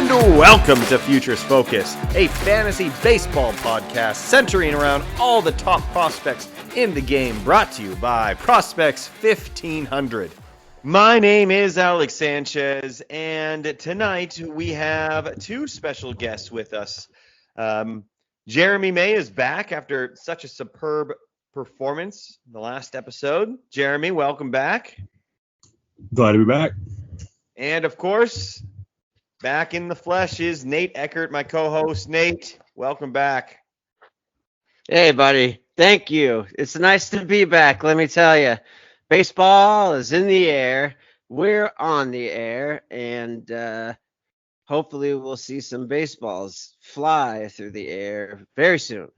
Welcome to Futures Focus, a fantasy baseball podcast centering around all the top prospects in the game, brought to you by Prospects 1500. My name is Alex Sanchez, and tonight we have two special guests with us. Jeremy May is back after such a superb performance in the last episode. Jeremy, welcome back. Glad to be back. And of course, back in the flesh is Nate Eckert, my co-host. Nate, welcome back. Hey, buddy. Thank you. It's nice to be back, let me tell you. Baseball is in the air. We're on the air, and hopefully we'll see some baseballs fly through the air very soon.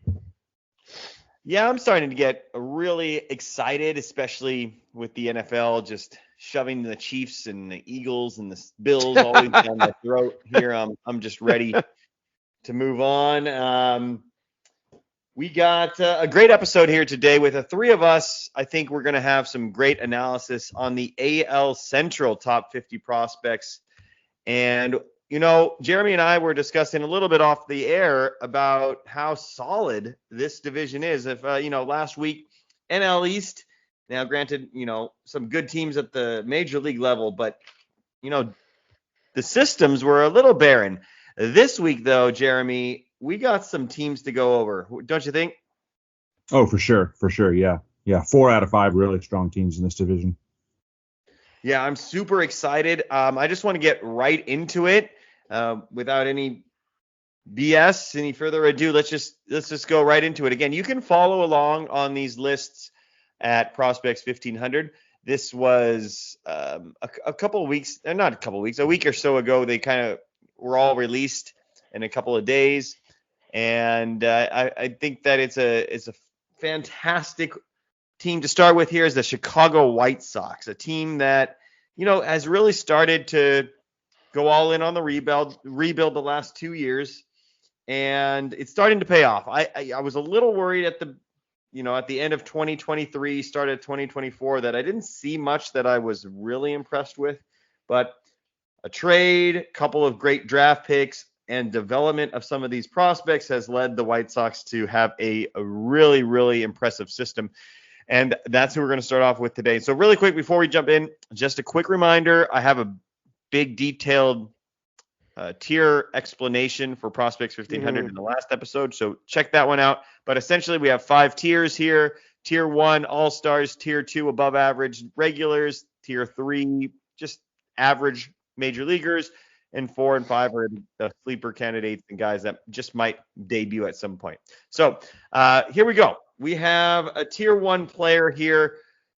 Yeah, I'm starting to get really excited, especially with the NFL just shoving the Chiefs and the Eagles and the Bills always down my throat here. I'm just ready to move on. We got a great episode here today with the three of us. I think we're going to have some great analysis on the AL Central top 50 prospects. And, you know, Jeremy and I were discussing a little bit off the air about how solid this division is. If, last week, NL East, now granted, some good teams at the major league level, but, the systems were a little barren. This week, though, Jeremy, we got some teams to go over, don't you think? Oh, for sure. Yeah. 4 out of 5 really strong teams in this division. Yeah, I'm super excited. I just want to get right into it without any BS, any further ado. Let's just go right into it. Again, you can follow along on these lists at Prospects 1500. This was a week or so ago. They kind of were all released in a couple of days. And I think that it's a fantastic team to start with here is the Chicago White Sox, a team that, has really started to go all in on the rebuild the last 2 years, and it's starting to pay off. I was a little worried at the end of 2023, start of 2024, that I didn't see much that I was really impressed with, but a trade, couple of great draft picks, and development of some of these prospects has led the White Sox to have a really, really impressive system. And that's who we're going to start off with today. So really quick, before we jump in, just a quick reminder, I have a big detailed tier explanation for Prospects 1500 in the last episode. So check that one out. But essentially we have 5 tiers here. Tier 1, all-stars. Tier 2, above average regulars. Tier 3, just average major leaguers. And 4 and 5 are the sleeper candidates and guys that just might debut at some point. So here we go. We have a Tier 1 player here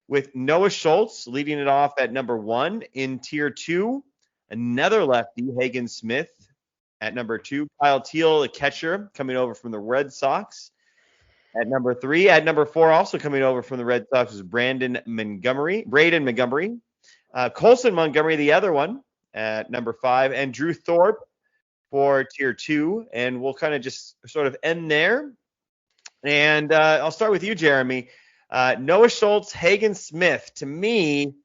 with Noah Schultz leading it off at number 1. In Tier 2, another lefty, Hagen Smith, at number 2. Kyle Teel, the catcher, coming over from the Red Sox at number 3. At number 4, also coming over from the Red Sox, is Braden Montgomery. Colson Montgomery, the other one, at number 5, and Drew Thorpe for Tier 2. And we'll kind of just sort of end there. And I'll start with you, Jeremy. Noah Schultz, Hagen Smith. To me,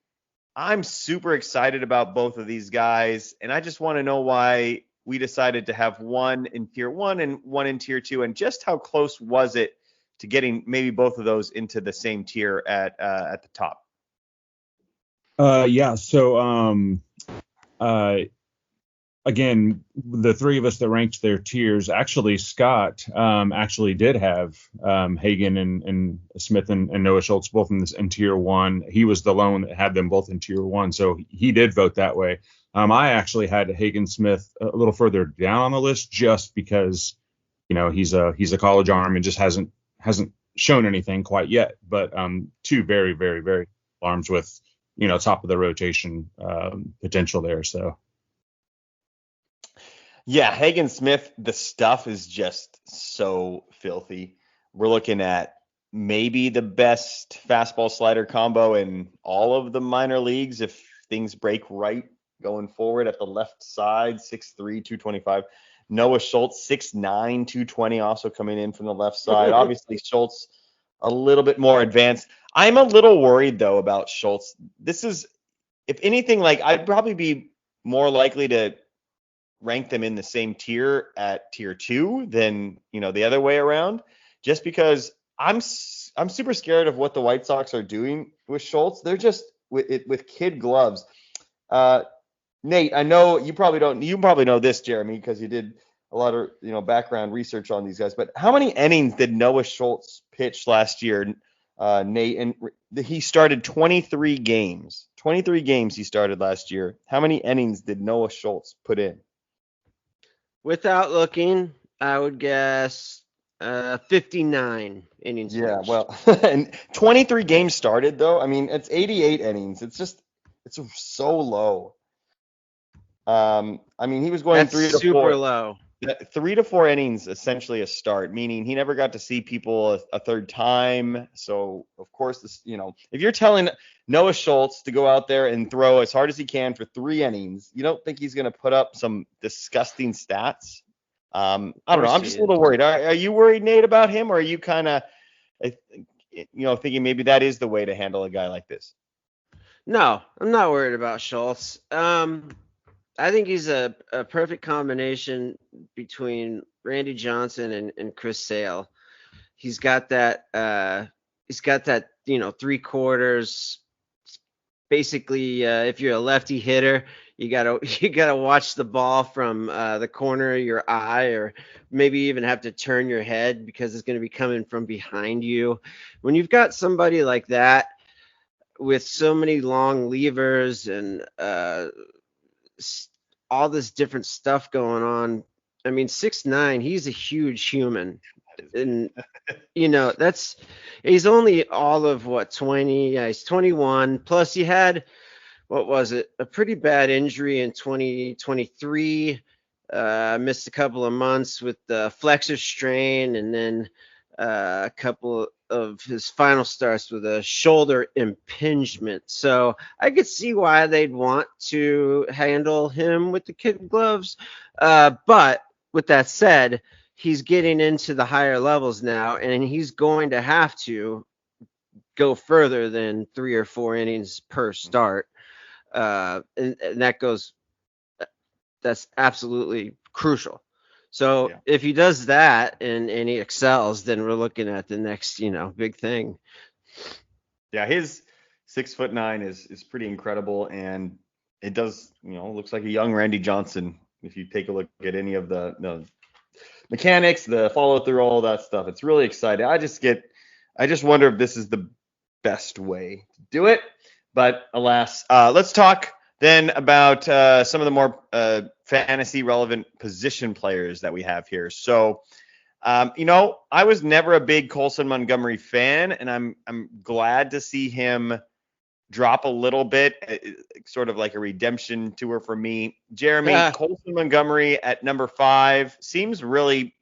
I'm super excited about both of these guys. And I just want to know why we decided to have one in Tier 1 and one in Tier 2. And just how close was it to getting maybe both of those into the same tier at the top? Again, the three of us that ranked their tiers, actually, Scott actually did have Hagen and Smith and Noah Schultz both in Tier 1. He was the lone that had them both in Tier 1, so he did vote that way. I actually had Hagen Smith a little further down on the list just because, he's a college arm and just hasn't shown anything quite yet. But two very, very, very arms with, top of the rotation potential there. So. Yeah, Hagen Smith, the stuff is just so filthy. We're looking at maybe the best fastball slider combo in all of the minor leagues if things break right going forward at the left side, 6'3", 225. Noah Schultz, 6'9", 220, also coming in from the left side. Obviously, Schultz a little bit more advanced. I'm a little worried, though, about Schultz. This is, if anything, I'd probably be more likely to rank them in the same tier at tier 2 than, the other way around, just because I'm super scared of what the White Sox are doing with Schultz. They're just with kid gloves. Nate, I know you probably know this, Jeremy, because you did a lot of, background research on these guys, but how many innings did Noah Schultz pitch last year, Nate? And he started 23 games. 23 games he started last year. How many innings did Noah Schultz put in? Without looking, I would guess 59 innings. Yeah, pitched. well, and 23 games started though. I mean, it's 88 innings. It's so low. I mean, he was going That's 3 to 4. super low. 3 to 4 innings, essentially a start, meaning he never got to see people a third time. So of course, this, if you're telling Noah Schultz to go out there and throw as hard as he can for 3 innings, you don't think he's going to put up some disgusting stats? I don't know. I'm just a little worried. Are you worried, Nate, about him, or are you kind of, thinking maybe that is the way to handle a guy like this? No, I'm not worried about Schultz. I think he's a perfect combination between Randy Johnson and Chris Sale. He's got that 3/4. Basically, if you're a lefty hitter, you gotta watch the ball from the corner of your eye, or maybe even have to turn your head because it's going to be coming from behind you. When you've got somebody like that with so many long levers and all this different stuff going on. I mean, 6'9", he's a huge human. And, he's only all of 20, he's 21. Plus he had, a pretty bad injury in 2023. Missed a couple of months with the flexor strain, and then a couple of his final starts with a shoulder impingement. So I could see why they'd want to handle him with the kid gloves. But with that said, he's getting into the higher levels now, and he's going to have to go further than 3 or 4 innings per start. And that's absolutely crucial. So if he does that and he excels, then we're looking at the next, big thing. Yeah, his 6'9" is pretty incredible, and it does, looks like a young Randy Johnson. If you take a look at any of the mechanics, the follow through, all that stuff, it's really exciting. I just wonder if this is the best way to do it, but alas. Let's talk then about some of the more fantasy relevant position players that we have here. So, I was never a big Colson Montgomery fan, and I'm glad to see him drop a little bit, sort of like a redemption tour for me. Jeremy, Colson Montgomery at number 5 seems really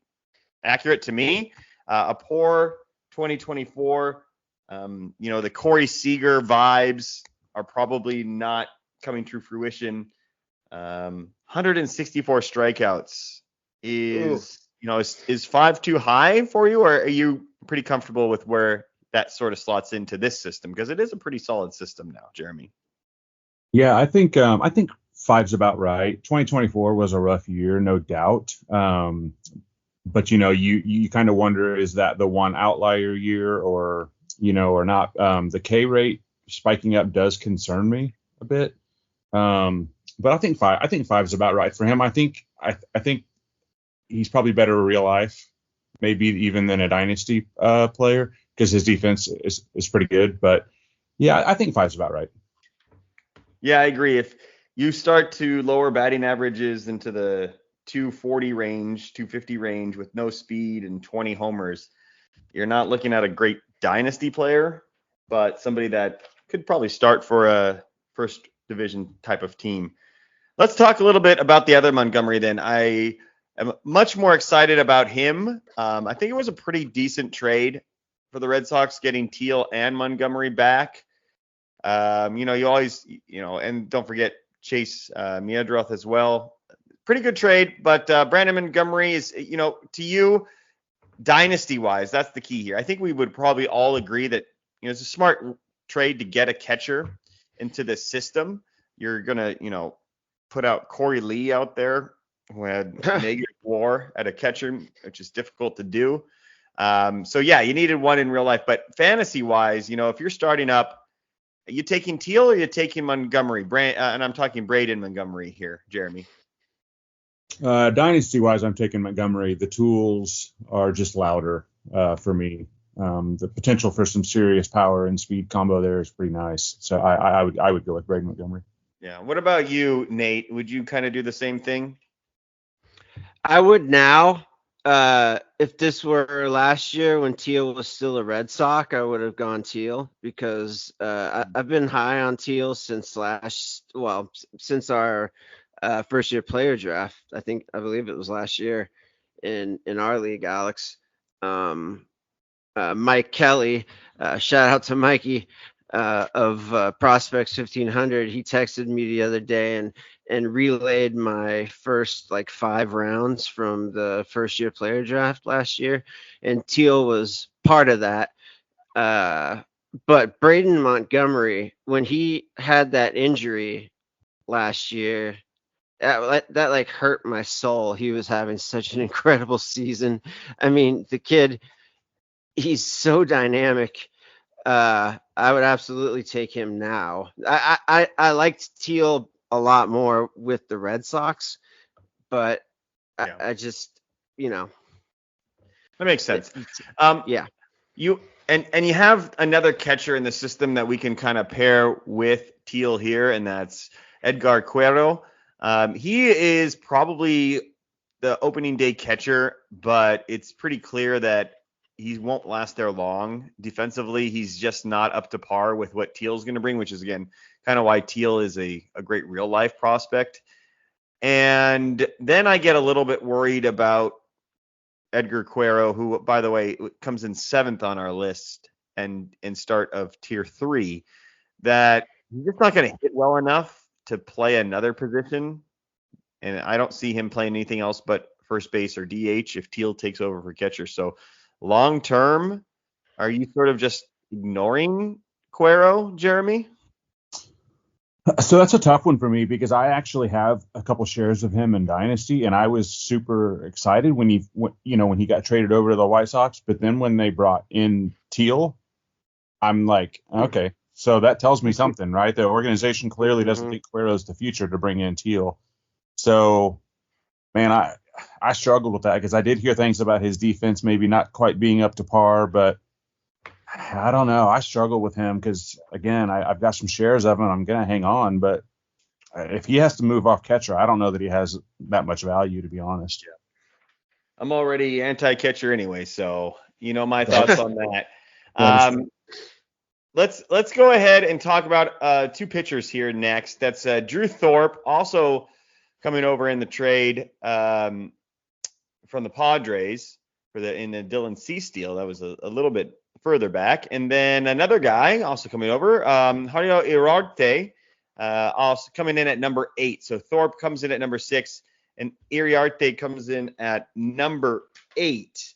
accurate to me. A poor 2024. The Corey Seager vibes are probably not coming to fruition. 164 strikeouts is 5 too high for you, or are you pretty comfortable with where that sort of slots into this system? Because it is a pretty solid system now, Jeremy. Yeah, I think 5's about right. 2024 was a rough year, no doubt. But you kind of wonder, is that the one outlier year or not? The K rate spiking up does concern me a bit. But I think 5's about right for him. I think he's probably better in real life, maybe even than a dynasty player, because his defense is pretty good. But yeah, I think 5's about right. Yeah, I agree. If you start to lower batting averages into the 240 range, 250 range with no speed and 20 homers, you're not looking at a great dynasty player, but somebody that could probably start for a first division type of team. Let's talk a little bit about the other Montgomery then. I am much more excited about him. I think it was a pretty decent trade for the Red Sox, getting Teal and Montgomery back. You always, and don't forget Chase Meadroth as well. Pretty good trade, but Brandon Montgomery is, to you, dynasty-wise, that's the key here. I think we would probably all agree that, it's a smart trade to get a catcher into the system. You're going to, put out Corey Lee out there who had negative WAR at a catcher, which is difficult to do. So yeah, you needed one in real life, but fantasy wise, if you're starting up, are you taking Teal or are you taking Montgomery? And I'm talking Braden Montgomery here, Jeremy. Dynasty wise, I'm taking Montgomery. The tools are just louder for me. The potential for some serious power and speed combo there is pretty nice. So I would go with Braden Montgomery. Yeah. What about you, Nate? Would you kind of do the same thing? I would now. If this were last year when Teal was still a Red Sox, I would have gone Teal because I've been high on Teal since since our first year player draft. I believe it was last year in our league, Alex. Mike Kelly, shout out to Mikey of Prospects 1500. He texted me the other day and relayed my first 5 rounds from the first year player draft last year, and Teal was part of that. But Braden Montgomery, when he had that injury last year, that hurt my soul. He was having such an incredible season. I mean, the kid, he's so dynamic. I would absolutely take him now. I liked Teal a lot more with the Red Sox, but yeah. I just, that makes sense. Yeah. You have another catcher in the system that we can kind of pair with Teal here, and that's Edgar Quero. He is probably the opening day catcher, but it's pretty clear that he won't last there long. Defensively, he's just not up to par with what Teal's going to bring, which is, again, kind of why Teal is a great real-life prospect. And then I get a little bit worried about Edgar Quero, who, by the way, comes in 7th on our list and in start of Tier 3, that he's just not going to hit well enough to play another position. And I don't see him playing anything else but first base or DH if Teal takes over for catcher. So long term, are you sort of just ignoring Quero, Jeremy? So that's a tough one for me because I actually have a couple shares of him in Dynasty, and I was super excited when he got traded over to the White Sox. But then when they brought in Teal, I'm like, okay, so that tells me something, right? The organization clearly doesn't think Quero's the future to bring in Teal. So, man, I struggled with that because I did hear things about his defense maybe not quite being up to par, but I don't know. I struggle with him because, again, I've got some shares of him. I'm going to hang on, but if he has to move off catcher, I don't know that he has that much value, to be honest. Yeah. I'm already anti-catcher anyway, so my thoughts on that. Let's go ahead and talk about 2 pitchers here next. That's Drew Thorpe, also coming over in the trade from the Padres in the Dylan Cease deal. That was a little bit further back. And then another guy also coming over, Jairo Iriarte, also coming in at number 8. So Thorpe comes in at number 6, and Iriarte comes in at number 8.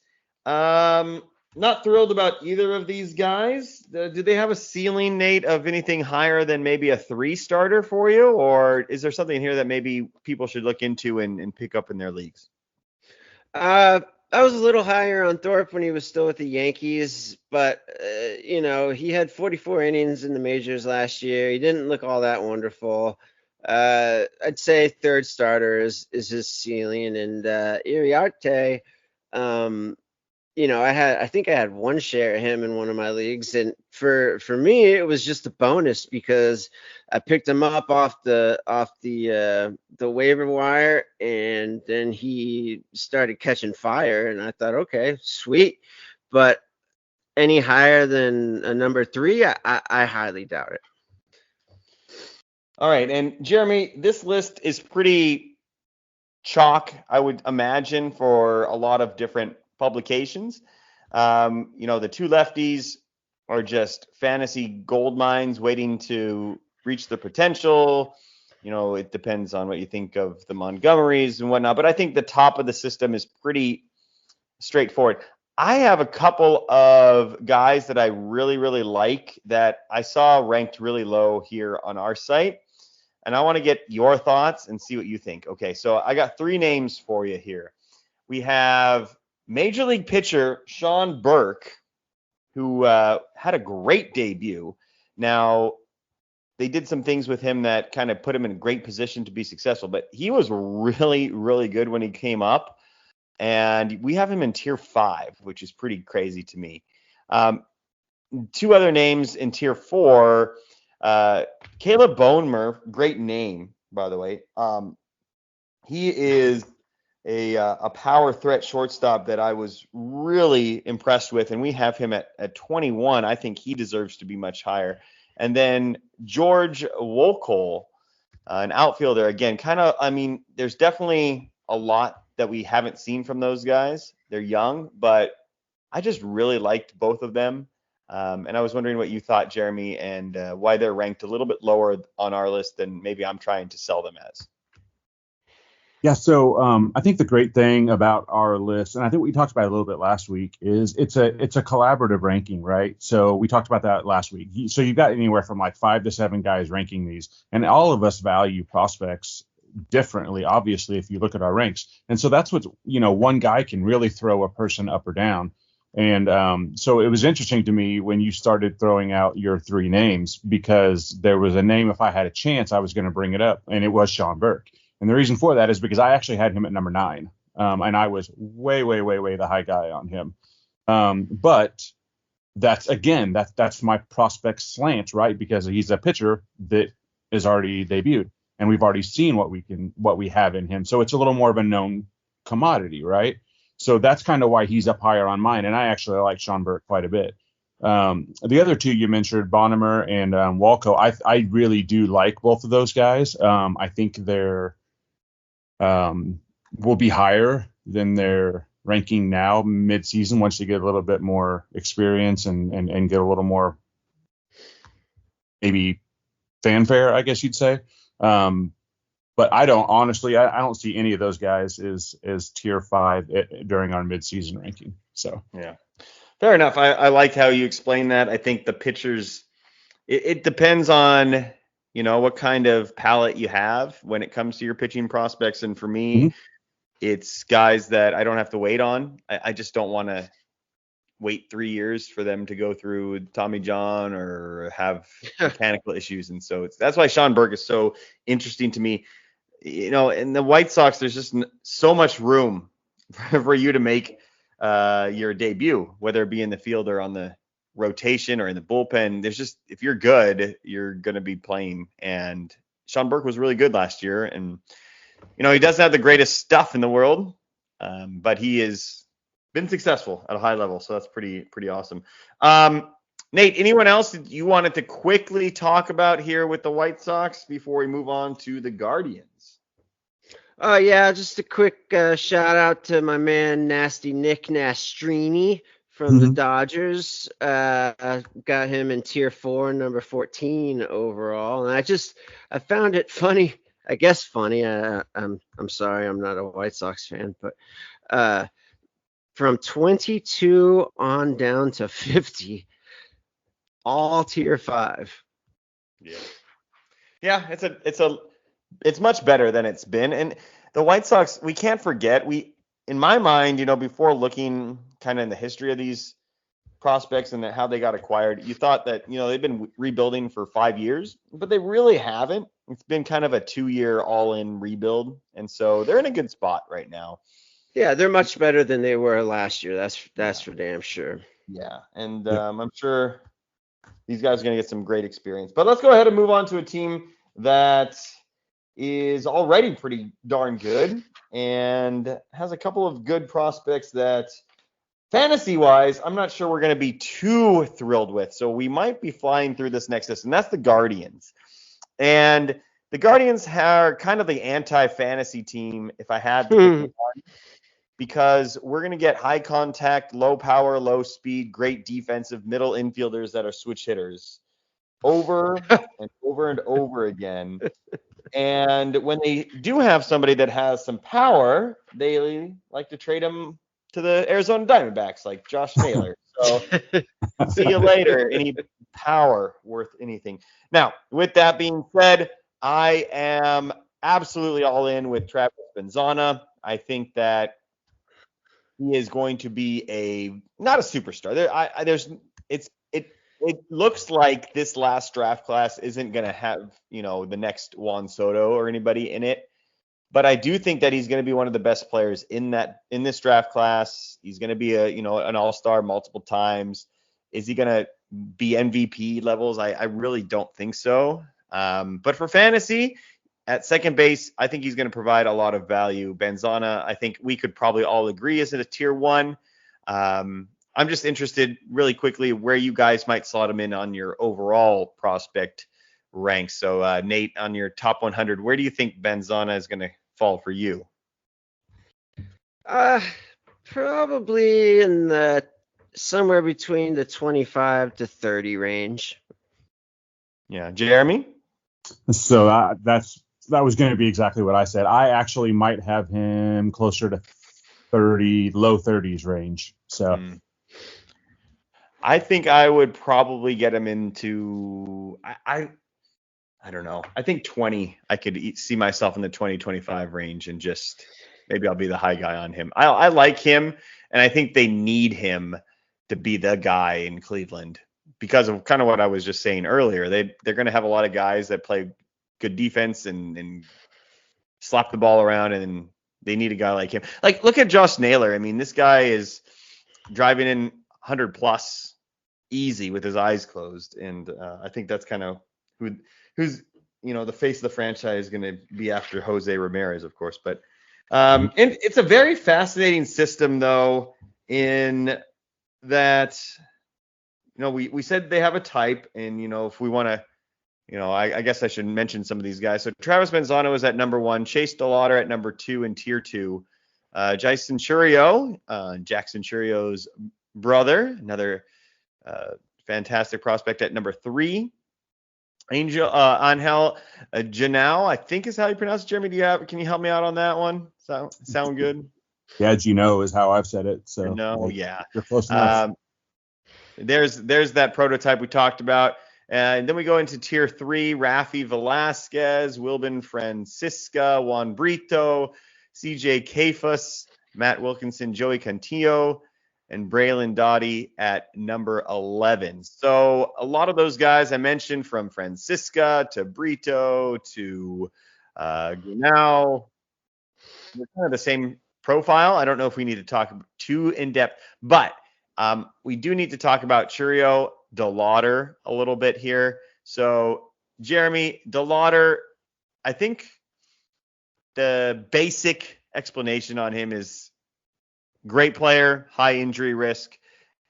Not thrilled about either of these guys. Do they have a ceiling, Nate, of anything higher than maybe a 3 starter for you? Or is there something here that maybe people should look into and pick up in their leagues? I was a little higher on Thorpe when he was still with the Yankees, but, he had 44 innings in the majors last year. He didn't look all that wonderful. I'd say 3rd starter is his ceiling. And Iriarte, I think I had 1 share of him in one of my leagues, and for me it was just a bonus because I picked him up off the waiver wire, and then he started catching fire, and I thought, okay, sweet. But any higher than a number 3, I highly doubt it. All right, and Jeremy, this list is pretty chalk, I would imagine, for a lot of different publications. The 2 lefties are just fantasy gold mines waiting to reach their potential. It depends on what you think of the Montgomerys and whatnot, but I think the top of the system is pretty straightforward. I have a couple of guys that I really, really like that I saw ranked really low here on our site. and I want to get your thoughts and see what you think. Okay, so I got 3 names for you here. We have Major League pitcher Sean Burke, who had a great debut. Now, they did some things with him that kind of put him in a great position to be successful, but he was really, really good when he came up. And we have him in tier 5, which is pretty crazy to me. 2 other names in tier 4, Caleb Bonemer, great name, by the way. He is a power threat shortstop that I was really impressed with, and we have him at 21. I think he deserves to be much higher. And then George Wolcol, an outfielder, again, there's definitely a lot that we haven't seen from those guys. They're young, but I just really liked both of them. And I was wondering what you thought, Jeremy, and why they're ranked a little bit lower on our list than maybe I'm trying to sell them as. Yeah, so I think the great thing about our list, and I think we talked about it a little bit last week, is it's a collaborative ranking, right? So we talked about that last week. So you've got anywhere from like 5 to 7 guys ranking these, and all of us value prospects differently, obviously, if you look at our ranks. And so that's what, one guy can really throw a person up or down. And so it was interesting to me when you started throwing out your 3 names, because there was a name, if I had a chance, I was going to bring it up, and it was Sean Burke. And the reason for that is because I actually had him at number 9, and I was way the high guy on him. But that's my prospect slant, right? Because he's a pitcher that is already debuted, and we've already seen what we have in him. So it's a little more of a known commodity, right? So that's kind of why he's up higher on mine, and I actually like Sean Burke quite a bit. The other 2 you mentioned, Bonnemer and Walco, I really do like both of those guys. I think they're will be higher than their ranking now mid-season once they get a little bit more experience and get a little more maybe fanfare, I guess you'd say. But I don't see any of those guys as tier 5 during our mid-season ranking. So yeah, fair enough. I liked how you explained that. I think the pitchers, it depends on what kind of palette you have when it comes to your pitching prospects. And for me, it's guys that I don't have to wait on. I just don't want to wait 3 years for them to go through Tommy John or have mechanical issues. And so that's why Sean Burke is so interesting to me. In the White Sox, there's just so much room for you to make your debut, whether it be in the field or on the rotation or in the bullpen. There's just, if you're good, you're going to be playing. And Sean Burke was really good last year. And, he doesn't have the greatest stuff in the world, but he has been successful at a high level. So that's pretty awesome. Nate, anyone else that you wanted to quickly talk about here with the White Sox before we move on to the Guardians? Yeah, just a quick shout out to my man, Nasty Nick Nastrini from the Dodgers. Got him in tier 4, number 14 overall. And I found it funny. I guess funny. I'm sorry, I'm not a White Sox fan, but from 22 on down to 50, all tier 5. Yeah, it's much better than it's been. And the White Sox, we can't forget, in my mind, before looking kind of in the history of these prospects and how they got acquired, you thought that, they've been rebuilding for 5 years, but they really haven't. It's been kind of a 2-year all-in rebuild. And so they're in a good spot right now. Yeah, they're much better than they were last year. That's for damn sure. Yeah. And I'm sure these guys are going to get some great experience. But let's go ahead and move on to a team that is already pretty darn good and has a couple of good prospects that fantasy-wise, I'm not sure we're going to be too thrilled with. So we might be flying through this next list, and that's the Guardians. And the Guardians are kind of the anti-fantasy team, if I had to pick one, because we're going to get high contact, low power, low speed, great defensive middle infielders that are switch hitters over and over and over again. And when they do have somebody that has some power, they like to trade them to the Arizona Diamondbacks, like Josh Naylor. So see you later. Any power worth anything. Now, with that being said, I am absolutely all in with Travis Benzana. I think that he is going to be not a superstar. It looks like this last draft class isn't going to have, the next Juan Soto or anybody in it. But I do think that he's going to be one of the best players in this draft class. He's going to be an all-star multiple times. Is he going to be MVP levels? I really don't think so. But for fantasy, at second base, I think he's going to provide a lot of value. Benzana, I think we could probably all agree is at a tier 1. I'm just interested really quickly where you guys might slot him in on your overall prospect ranks. So Nate, on your top 100, where do you think Benzana is going to fall for you? Probably in the somewhere between the 25 to 30 range. Yeah, Jeremy? So that was going to be exactly what I said. I actually might have him closer to 30, low 30s range. So I think I would probably get him into I don't know. I think 20. I could see myself in the 20-25 range, and just maybe I'll be the high guy on him. I like him, and I think they need him to be the guy in Cleveland because of kind of what I was just saying earlier. They're going to have a lot of guys that play good defense and slap the ball around, and they need a guy like him. Like, look at Josh Naylor. I mean, this guy is driving in 100 plus easy with his eyes closed, and I think that's kind of who's the face of the franchise is going to be after Jose Ramirez, of course. But and it's a very fascinating system, though, in that we said they have a type, and if we want to. I guess I should mention some of these guys. So Travis Benzana was at number 1, Chase DeLauder at number 2 in tier 2, Jackson Chourio, Jackson Chourio's brother, another fantastic prospect at number 3. Angel Angel Janau, I think is how you pronounce it. Jeremy, can you help me out on that one? Sound good? Yeah, Gino is how I've said it. So no, yeah, you're close enough. There's that prototype we talked about. And then we go into tier 3, Rafi Velasquez, Wilbin Francisca, Juan Brito, CJ Kefus, Matt Wilkinson, Joey Cantillo, and Braylon Dottie at number 11. So a lot of those guys I mentioned, from Francisca to Brito to Gunau, they're kind of the same profile. I don't know if we need to talk too in depth, but we do need to talk about Chourio DeLauder a little bit here. So Jeremy, DeLauder, I think the basic explanation on him is great player, high injury risk.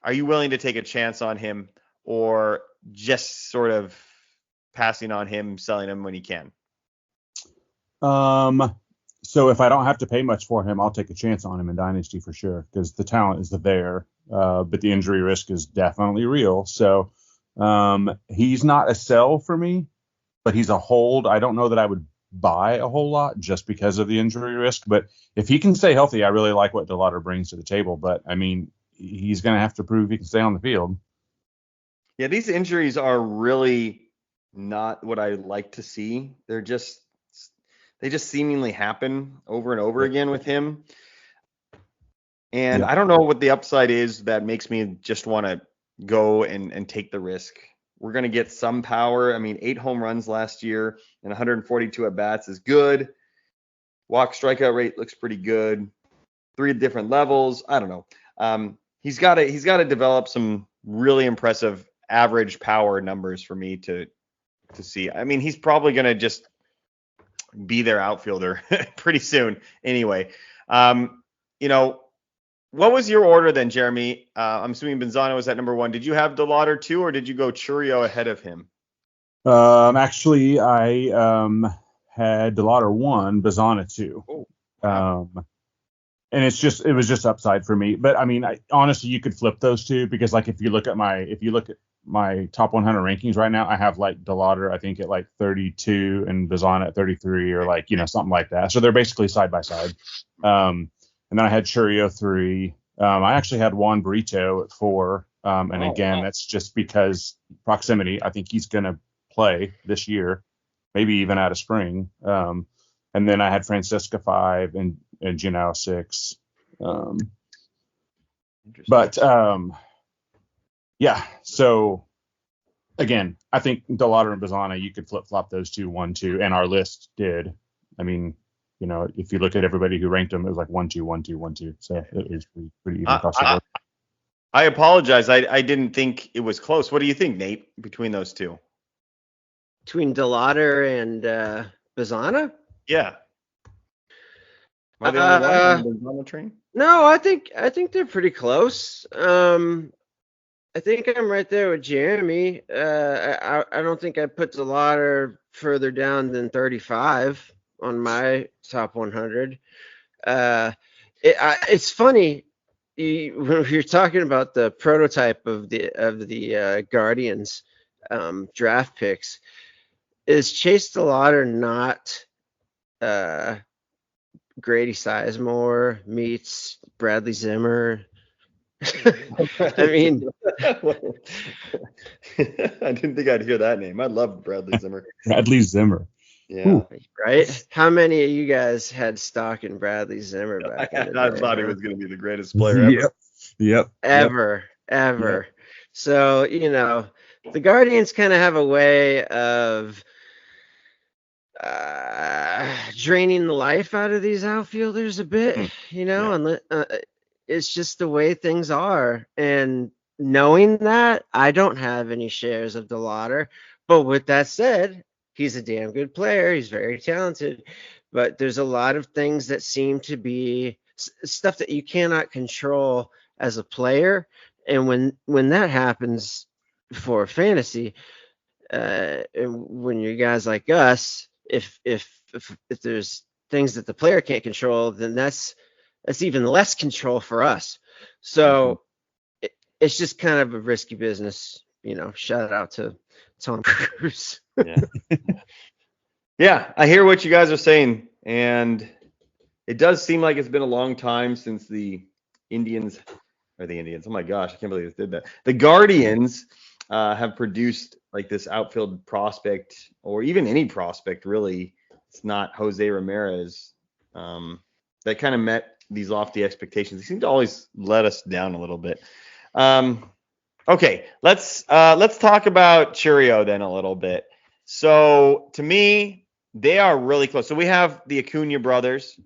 Are you willing to take a chance on him, or just sort of passing on him, selling him when you can? So if I don't have to pay much for him, I'll take a chance on him in Dynasty for sure, because the talent is there, but the injury risk is definitely real. So he's not a sell for me, but he's a hold. I don't know that I would buy a whole lot just because of the injury risk, but if he can stay healthy, I really like what DeLauder brings to the table. But I mean, he's going to have to prove he can stay on the field. Yeah, these injuries are really not what I like to see. They just seemingly happen over and over again with him. And I don't know what the upside is that makes me just want to go and take the risk. We're going to get some power. I mean, 8 home runs last year and 142 at bats is good. Walk strikeout rate looks pretty good. 3 different levels. I don't know. He's got to develop some really impressive average power numbers for me to see. I mean, he's probably going to just be their outfielder pretty soon. Anyway, what was your order then, Jeremy? I'm assuming Benzana was at number 1. Did you have DeLauder 2, or did you go Chourio ahead of him? Actually, I had DeLauder 1, Benzana 2. Oh, wow. And it was just upside for me. But I mean, honestly, you could flip those two, because like if you look at my top 100 rankings right now, I have like DeLauder, I think, at like 32 and Benzana at 33, or like, something like that. So they're basically side by side. And then I had Chourio 3. I actually had Juan Brito at 4. That's just because proximity. I think he's going to play this year. maybe even out of spring. And then I had Francisca 5 and Janelle 6. But yeah, so again, I think DeLauder and Bazana, you could flip flop those two 1-2, and our list did. I mean, you know, if you look at everybody who ranked them, it was like 1-2, 1-2, 1-2. So it was pretty even across the board. I apologize. I didn't think it was close. What do you think, Nate, between those two? Between DeLauder and Bazana? Yeah. Am I the only one on the Bazana train? No, I think they're pretty close. I think I'm right there with Jeremy. I don't think I put DeLauder further down than 35 on my top 100. It's funny when you're talking about the prototype of the Guardians draft picks. Is Chase DeLauder not Grady Sizemore meets Bradley Zimmer? I mean, I didn't think I'd hear that name. I love Bradley Zimmer. Bradley Zimmer. Yeah. Ooh. Right? How many of you guys had stock in Bradley Zimmer back in the I day? thought he was going to be the greatest player ever. Yep. Ever. Yep. So, you know, the Guardians kind of have a way of draining the life out of these outfielders a bit, you know, and it's just the way things are. And knowing that, I don't have any shares of DeLauder. But with that said, he's a damn good player. He's very talented. But there's a lot of things that seem to be stuff that you cannot control as a player. And when that happens for fantasy, when you're guys like us, if there's things that the player can't control, then that's even less control for us. So it's just kind of a risky business, you know. Shout out to Tom Cruise. Yeah, I hear what you guys are saying, and it does seem like it's been a long time since the Indians. Oh my gosh, I can't believe they did that. The Guardians have produced like this outfield prospect, or even any prospect really. It's not Jose Ramirez. That kind of met these lofty expectations. They seem to always let us down a little bit. Okay, let's talk about Chourio then a little bit. So to me, they are really close. So we have the Acuna brothers,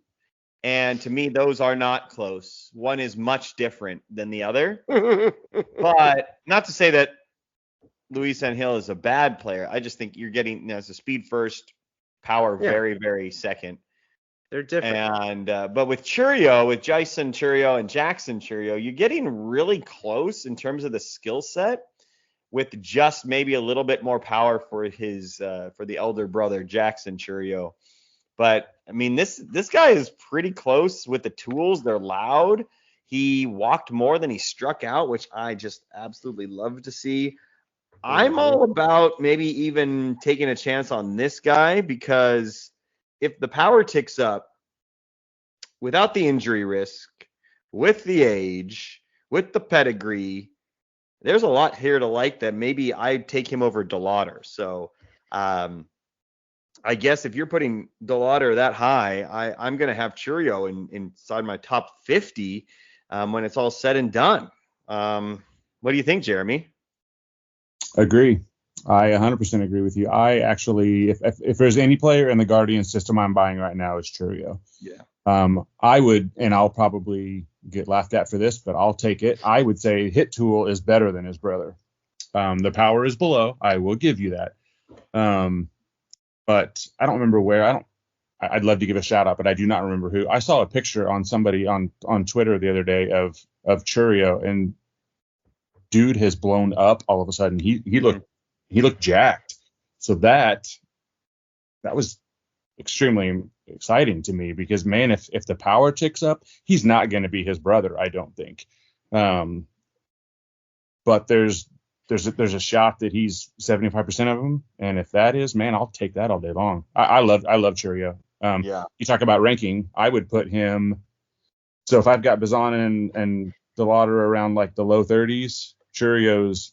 and to me, those are not close. One is much different than the other. But not to say that Luis Angel is a bad player. I just think you're getting, you know, it's a speed first, power very, very second. They're different. And but with Chourio, with Jason Chourio and Jackson Chourio, you're getting really close in terms of the skill set, with just maybe a little bit more power for his for the elder brother Jackson Chourio. But I mean, this guy is pretty close with the tools. They're loud. He walked more than he struck out, which I just absolutely love to see. I'm all about maybe even taking a chance on this guy, because if the power ticks up without the injury risk, with the age, with the pedigree, there's a lot here to like that maybe I'd take him over DeLauder. So I guess if you're putting DeLauder that high, I'm going to have Chourio inside my top 50 when it's all said and done. What do you think, Jeremy? Agree. I 100% agree with you. I actually, if there's any player in the Guardian system I'm buying right now, it's Chourio. Yeah. I would, and I'll probably get laughed at for this, but I'll take it. I would say Hit Tool is better than his brother. The power is below. I will give you that. But I don't remember where. I'd love to give a shout out, but I do not remember who. I saw a picture on somebody on Twitter the other day of Chourio, and dude has blown up all of a sudden. He looked jacked. So that was extremely exciting to me, because man, if the power ticks up, he's not going to be his brother, I don't think. But there's a shot that he's 75% of them, and if that is, man, I'll take that all day long. I love Chourio. You talk about ranking, I would put him. So if I've got Bazana and DeLauder around like the low 30s, Chourio's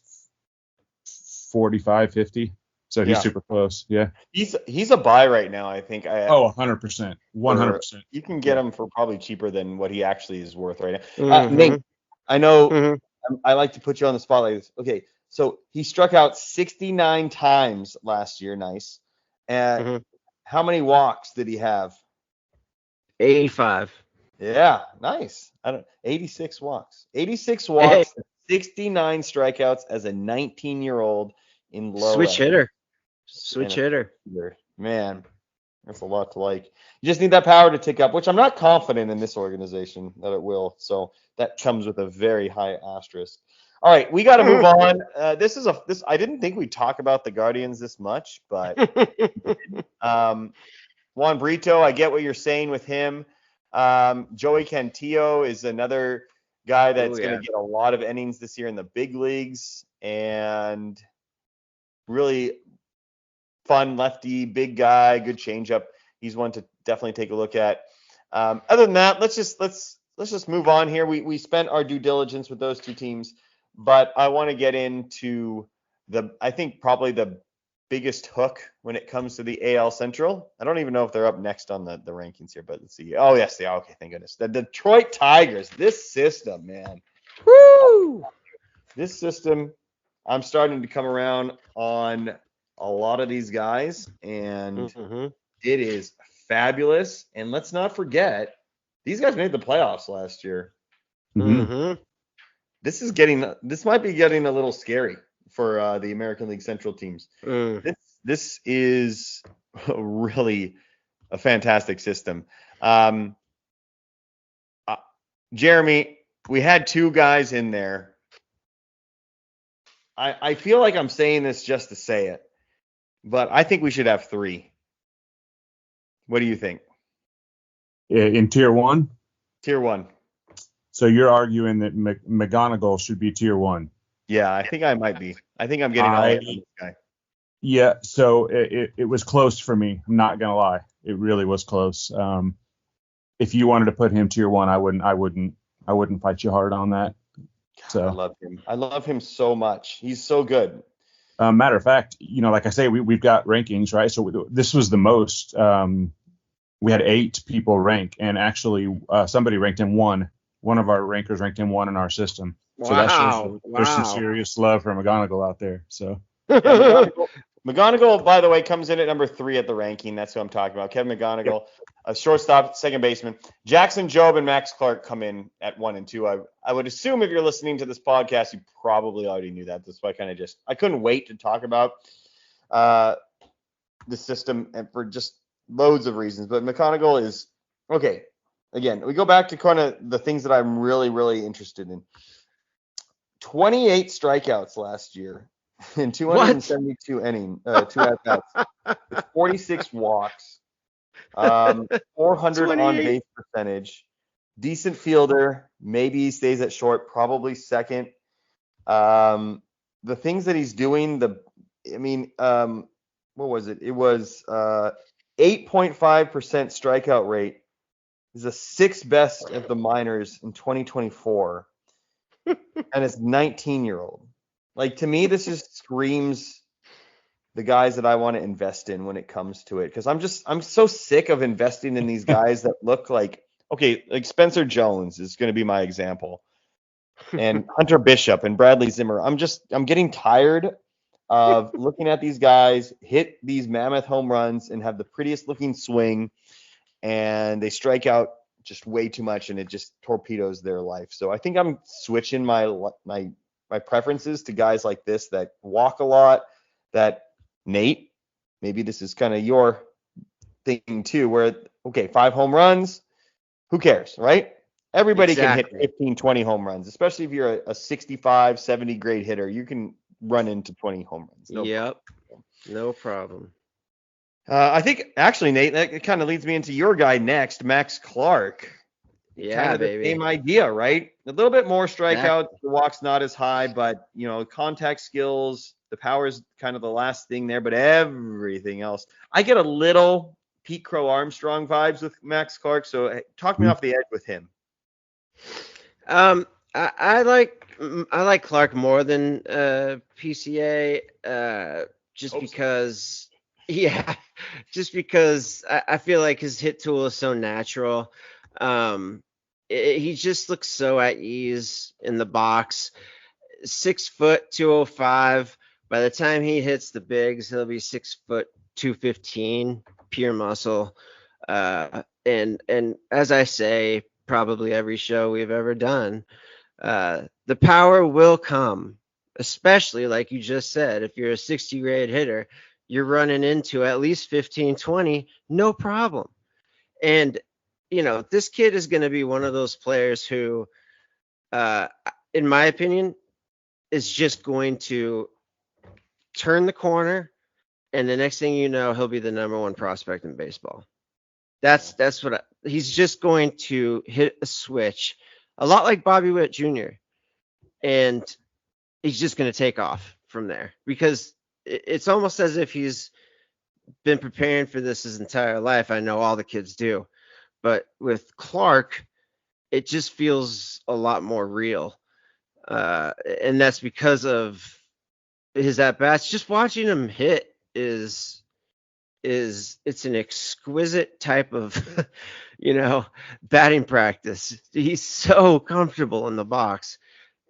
45, 50. So he's super close. Yeah. He's a buy right now, I think. 100%. 100%. You can get him for probably cheaper than what he actually is worth right now. Mm-hmm. Nate, I know Mm-hmm. I like to put you on the spot like this. Okay, so he struck out 69 times last year. Nice. And how many walks did he have? 85. Yeah, nice. 86 walks. 86 walks, 69 strikeouts as a 19-year-old in low Switch end. hitter. Switch hitter. Man, that's a lot to like. You just need that power to tick up, which I'm not confident in this organization that it will. So that comes with a very high asterisk. All right, we got to move on. This I didn't think we'd talk about the Guardians this much, but Juan Brito, I get what you're saying with him. Joey Cantillo is another guy that's going to get a lot of innings this year in the big leagues, and really fun lefty, big guy, good changeup. He's one to definitely take a look at. Other than that, let's just move on here. We spent our due diligence with those two teams, but I want to get into I think probably the biggest hook when it comes to the AL Central. I don't even know if they're up next on the rankings here, but let's see. Oh, yes, they are. Okay, thank goodness. The Detroit Tigers, this system, man. Woo! This system, I'm starting to come around on a lot of these guys, and it is fabulous. And let's not forget, these guys made the playoffs last year. This might be getting a little scary for the American League Central teams. This is really a fantastic system. Jeremy, we had two guys in there. I feel like I'm saying this just to say it, but I think we should have three. What do you think? In tier one? Tier one. So you're arguing that McGonigal should be tier one? Yeah, I think I might be. I think I'm getting all in on this guy. Yeah, so it was close for me. I'm not gonna lie, it really was close. If you wanted to put him tier one, I wouldn't fight you hard on that. So I love him. I love him so much. He's so good. Matter of fact, like I say, we've got rankings, right? So this was the most. We had 8 people rank, and actually somebody ranked him 1. One of our rankers ranked him 1 in our system. Wow. So that shows there's some serious love for McGonigal out there. So McGonigal, by the way, comes in at number 3 at the ranking. That's who I'm talking about. Kevin McGonigal, a shortstop, second baseman. Jackson Jobe and Max Clark come in at 1 and 2. I would assume if you're listening to this podcast, you probably already knew that. That's why I couldn't wait to talk about the system, and for just loads of reasons. But McGonigal is okay. Again, we go back to kind of the things that I'm really, really interested in. 28 strikeouts last year in 272 innings, 2 at-bats, 46 walks, 400 on base percentage, decent fielder. Maybe he stays at short, probably second. The things that he's doing, what was it? It was 8.5% strikeout rate. He's the 6th best of the minors in 2024. And it's 19-year-old. Like, to me, this just screams the guys that I want to invest in when it comes to it. Because I'm so sick of investing in these guys that look like Spencer Jones is going to be my example. And Hunter Bishop and Bradley Zimmer. I'm getting tired of looking at these guys hit these mammoth home runs and have the prettiest looking swing, and they strike out just way too much, and it just torpedoes their life. So I think I'm switching my preferences to guys like this that walk a lot. That Nate, maybe this is kind of your thing too, where 5 home runs, who cares, right? Everybody can hit 15, 20 home runs, especially if you're a 65, 70 grade hitter. You can run into 20 home runs. No problem. I think, actually, Nate, that kind of leads me into your guy next, Max Clark. Yeah, kind of baby. The same idea, right? A little bit more strikeouts. The walk's not as high, but, contact skills, the power is kind of the last thing there, but everything else. I get a little Pete Crow Armstrong vibes with Max Clark, so talk me off the edge with him. I like Clark more than PCA. just Hope so. because, yeah, just because I feel like his hit tool is so natural. He just looks so at ease in the box. 6 foot 205. By the time he hits the bigs, he'll be 6 foot 215, pure muscle. And as I say, probably every show we've ever done, the power will come, especially like you just said, if you're a 60 grade hitter, you're running into at least 15, 20, no problem. And, this kid is going to be one of those players who, in my opinion, is just going to turn the corner, and the next thing you know, he'll be the number one prospect in baseball. That's what he's just going to hit a switch, a lot like Bobby Witt Jr. And he's just going to take off from there, because it's almost as if he's been preparing for this his entire life. I know all the kids do, but with Clark, it just feels a lot more real. And that's because of his at bats. Just watching him hit is it's an exquisite type of batting practice. He's so comfortable in the box,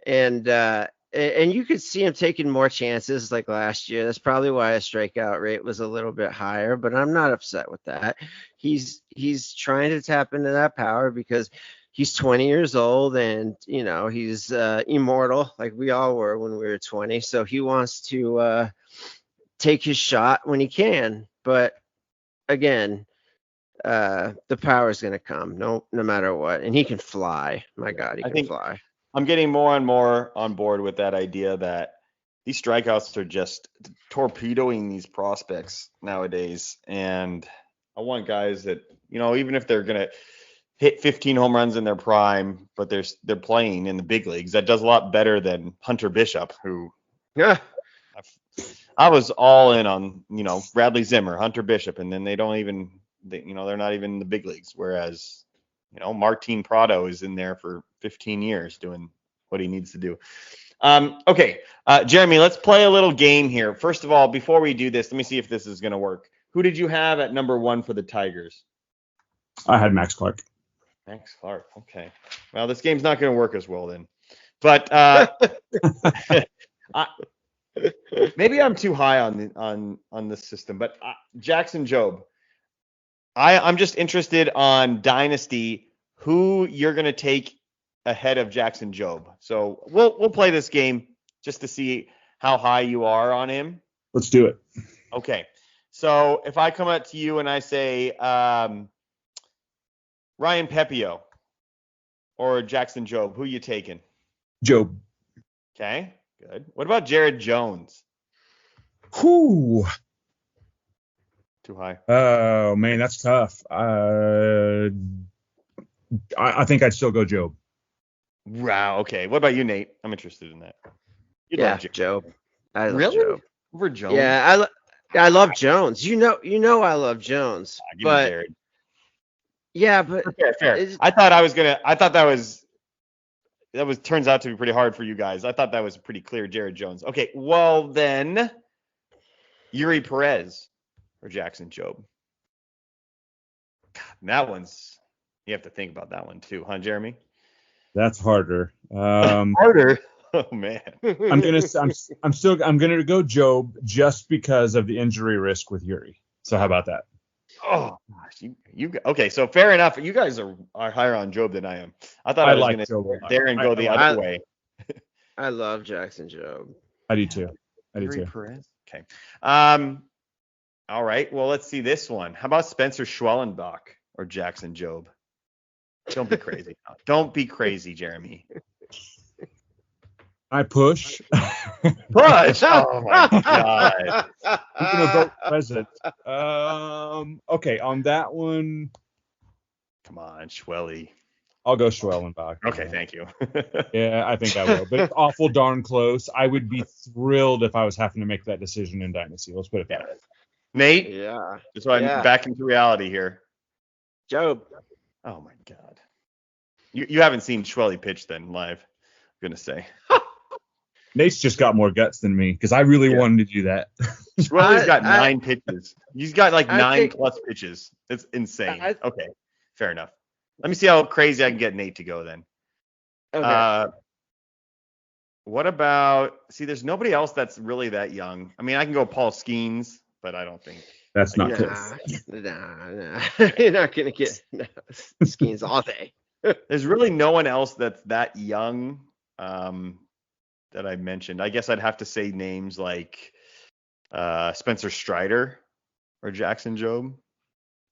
and you could see him taking more chances like last year. That's probably why his strikeout rate was a little bit higher, but I'm not upset with that. He's trying to tap into that power because he's 20 years old, and he's immortal like we all were when we were 20. So he wants to take his shot when he can. But again, the power is going to come no matter what, and he can fly. My God, he can fly. I'm getting more and more on board with that idea that these strikeouts are just torpedoing these prospects nowadays. And I want guys that, even if they're going to hit 15 home runs in their prime, but they're playing in the big leagues, that does a lot better than Hunter Bishop, who I was all in on, Bradley Zimmer, Hunter Bishop, and then they're not even in the big leagues. Whereas, Martin Prado is in there for 15 years doing what he needs to do. Okay, Jeremy, let's play a little game here. First of all, before we do this, let me see if this is going to work. Who did you have at number 1 for the Tigers? I had Max Clark. Max Clark. Okay. Well, this game's not going to work as well then. But maybe I'm too high on this system. But Jackson Jobe, I'm just interested on Dynasty, who you're going to take ahead of Jackson Jobe. So we'll play this game just to see how high you are on him. Let's do it. Okay. So if I come up to you and I say Ryan Pepiot or Jackson Jobe, who you taking? Jobe. Okay, good. What about Jared Jones? Whew. Too high. Oh, man, that's tough. I think I'd still go Jobe. Wow. Okay. What about you, Nate? I'm interested in that. Jobe. I love really? Jobe. Over Jones? Yeah, I love Jones. I love Jones. Give me Jared. Yeah, but fair. That was turns out to be pretty hard for you guys. I thought that was pretty clear, Jared Jones. Okay, well then, Yuri Perez or Jackson Jobe. That one's, you have to think about that one too, huh, Jeremy? That's harder. Harder. Oh man. I'm gonna go Jobe just because of the injury risk with Yuri. So how about that? Oh gosh, you okay? So fair enough. You guys are higher on Jobe than I am. I thought I was going to dare and go the other way. I love Jackson Jobe. I do too. Perez. Okay. All right. Well, let's see this one. How about Spencer Schwellenbach or Jackson Jobe? Don't be crazy. Don't be crazy, Jeremy. I push. Push. Oh my God. I'm gonna vote present. Okay, on that one. Come on, Schwelly. I'll go Schwellenbach. Okay, thank you. Yeah, I think I will. But it's awful darn close. I would be thrilled if I was having to make that decision in Dynasty. Let's put it that way. Nate? Yeah. That's why I'm back into reality here. Jobe. Oh my God. You haven't seen Schwelly pitch then live, I'm gonna say. Nate's just got more guts than me because I really Yeah. wanted to do that. Swelly's got I- 9 pitches. He's got like I 9 think- plus pitches. It's insane. I- Okay, fair enough. Let me see how crazy I can get Nate to go then. Okay. What about? See, there's nobody else that's really that young. I mean, I can go Paul Skeens, but I don't think. That's not Nah. close. Nah. You're not gonna get Skeens all day. There's really no one else that's that young that I mentioned. I guess I'd have to say names like Spencer Strider or Jackson Jobe.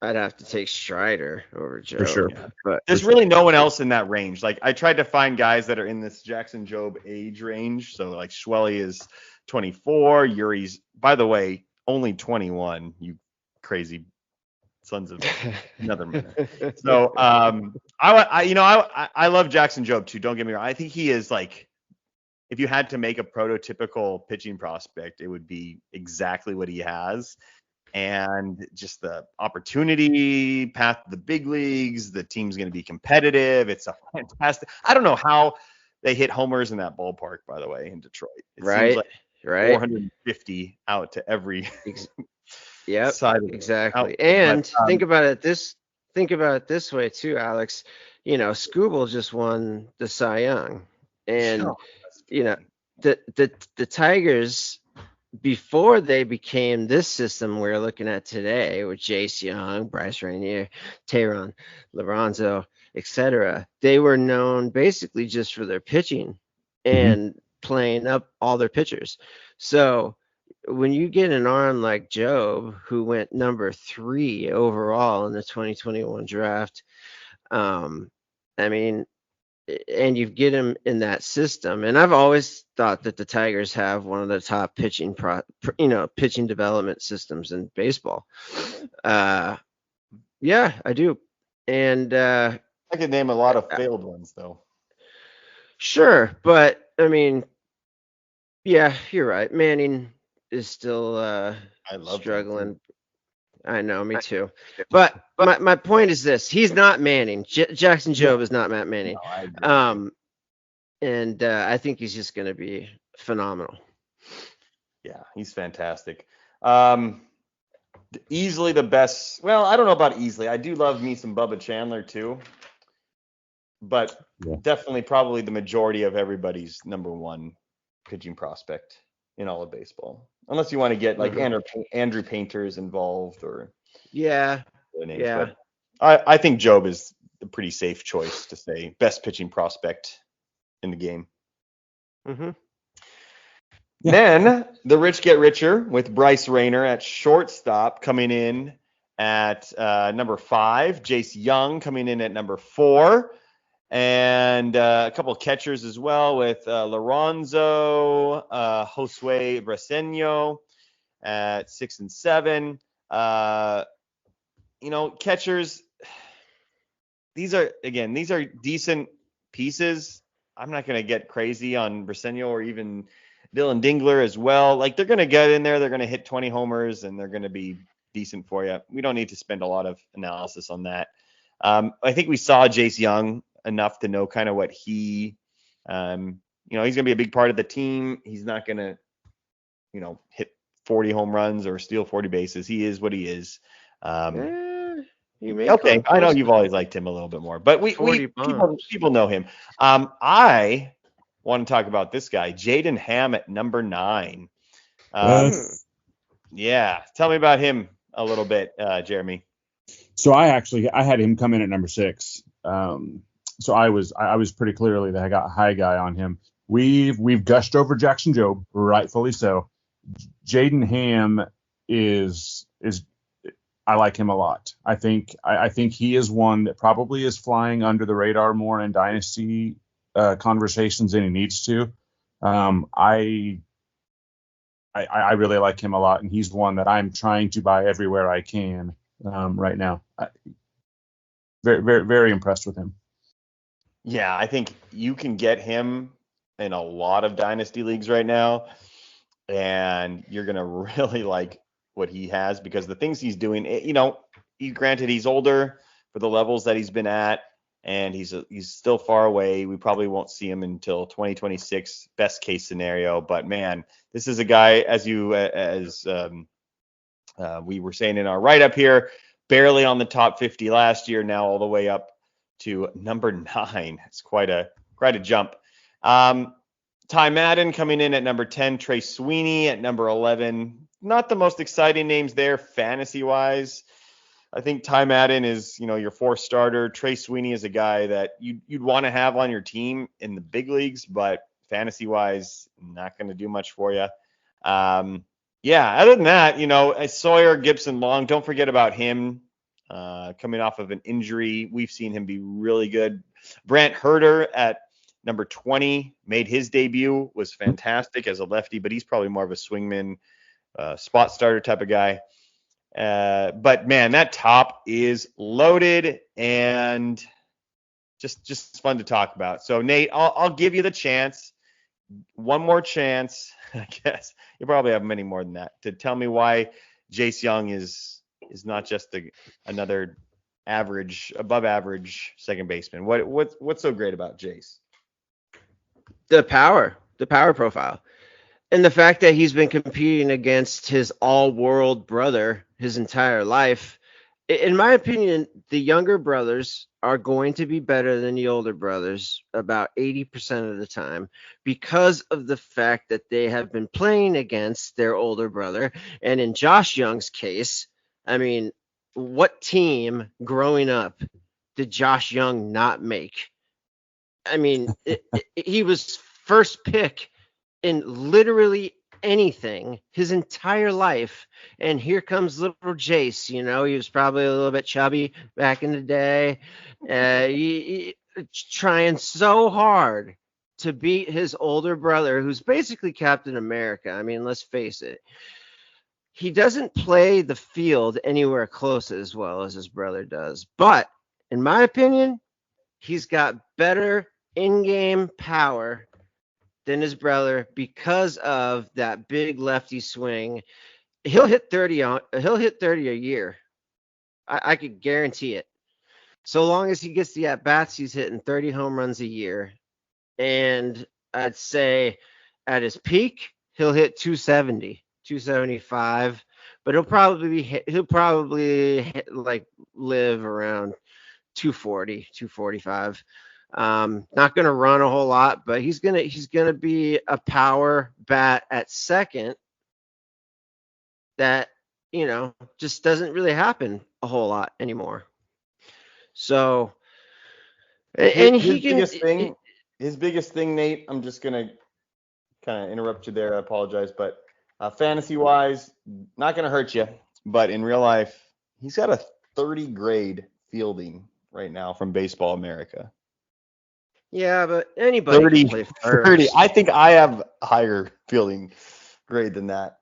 I'd have to take Strider over Joe. For sure. Yeah. But There's really no one else in that range. Like I tried to find guys that are in this Jackson Jobe age range. So like Schwelly is 24. Yuri's, by the way, only 21. You crazy sons of another minute. So I love Jackson Jobe too. Don't get me wrong. I think he is like, if you had to make a prototypical pitching prospect, it would be exactly what he has. And just the opportunity path to the big leagues, the team's going to be competitive. It's a fantastic. I don't know how they hit homers in that ballpark, by the way, in Detroit. It right. seems like Right. 450 out to every Yep. side of it. Exactly. Out. And But, think about it this way too, Alex. You know, Skubal just won the Cy Young, and Oh, you know the Tigers, before they became this system we're looking at today with Jace Young, Bryce Rainier, Tehran, Lorenzo, etc., they were known basically just for their pitching and playing up all their pitchers. So when you get an arm like Job, who went number 3 overall in the 2021 draft, I mean, and you get him in that system. And I've always thought that the Tigers have one of the top pitching pitching development systems in baseball. Yeah, I do. And I could name a lot of failed ones though. sure, but I mean, yeah, you're right. Manning is still I love struggling. I know, me too. But my point is this: he's not Manning. Jackson Jobe is not Matt Manning. No, I agree. And I think he's just going to be phenomenal. Yeah, he's fantastic. Easily the best. Well, I don't know about easily. I do love me some Bubba Chandler too, but definitely probably the majority of everybody's number 1 pitching prospect in all of baseball, unless you want to get like Andrew Painters involved or Yeah. names. Yeah. But I think Jobe is a pretty safe choice to say best pitching prospect in the game. Mm-hmm. Yeah. Then the rich get richer with Bryce Rayner at shortstop coming in at number 5. Jace Young coming in at number 4. And a couple of catchers as well with Lorenzo, Josue Braseño at 6 and 7. Catchers, these are decent pieces. I'm not going to get crazy on Braseño or even Dylan Dingler as well. Like, they're going to get in there, they're going to hit 20 homers, and they're going to be decent for you. We don't need to spend a lot of analysis on that. I think we saw Jace Young enough to know kind of what he, he's going to be a big part of the team. He's not going to, hit 40 home runs or steal 40 bases. He is what he is. Okay, I know you've always liked him a little bit more, but people know him. I want to talk about this guy, Jaden Ham at number 9. Yeah, tell me about him a little bit, Jeremy. So I had him come in at number 6. So I was pretty clearly the high guy on him. We've gushed over Jackson Jobe, rightfully so. Jaden Ham is I like him a lot. I think he is one that probably is flying under the radar more in dynasty conversations than he needs to. I really like him a lot, and he's one that I'm trying to buy everywhere I can right now. Very, very, very impressed with him. Yeah, I think you can get him in a lot of dynasty leagues right now, and you're gonna really like what he has because the things he's doing. Granted he's older for the levels that he's been at, and he's still far away. We probably won't see him until 2026, best case scenario. But man, this is a guy, as we were saying in our write-up here, barely on the top 50 last year, now all the way up to number 9. It's quite a jump. Ty Madden coming in at number 10, Trey Sweeney at number 11. Not the most exciting names there fantasy-wise. I think Ty Madden is, your 4th starter. Trey Sweeney is a guy that you'd want to have on your team in the big leagues, but fantasy-wise, not going to do much for you. Other than that, Sawyer, Gibson, Long, don't forget about him coming off of an injury. We've seen him be really good. Brant Herter at number 20 made his debut, was fantastic as a lefty, but he's probably more of a swingman, spot starter type of guy. But man, that top is loaded and just fun to talk about. So Nate, I'll give you the chance, one more chance, I guess. You probably have many more than that, to tell me why Jace Young is not just another above average second baseman. What's so great about Jace? The power profile. And the fact that he's been competing against his all-world brother his entire life. In my opinion, the younger brothers are going to be better than the older brothers about 80% of the time because of the fact that they have been playing against their older brother. And in Josh Young's case, I mean, what team growing up did Josh Young not make? I mean, he was first pick in literally anything his entire life, and here comes little Jace. He was probably a little bit chubby back in the day, he trying so hard to beat his older brother, who's basically Captain America. I mean, let's face it, he doesn't play the field anywhere close as well as his brother does, but in my opinion, he's got better in-game power than his brother because of that big lefty swing. He'll hit 30 a year. I could guarantee it. So long as he gets the at-bats, he's hitting 30 home runs a year. And I'd say at his peak, he'll hit 270, 275, but he'll probably like live around 240, 245. Not going to run a whole lot, but he's going to be a power bat at second that, just doesn't really happen a whole lot anymore. So, and his biggest thing, Nate, I'm just going to kind of interrupt you there. I apologize, but fantasy wise, not going to hurt you, but in real life, he's got a 30 grade fielding right now from Baseball America. Yeah, but anybody can play first. 30. I think I have a higher fielding grade than that.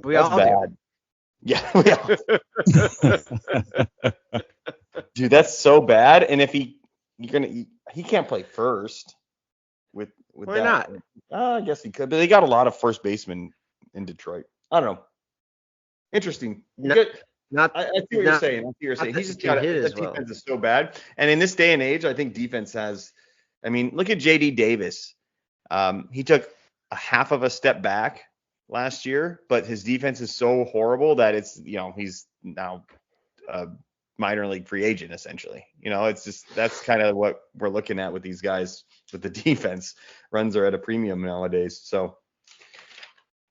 That's all bad. Do. Yeah, we all. Dude, that's so bad. And if he can't play first with why that. not? I guess he could, but they got a lot of first basemen in Detroit. I don't know. Interesting. I see what you're saying. He's just got the defense is so bad. And in this day and age, I think defense has. I mean, look at JD Davis. He took a half of a step back last year, but his defense is so horrible that it's, he's now a minor league free agent essentially. It's just, that's kind of what we're looking at with these guys with the defense. Runs are at a premium nowadays. So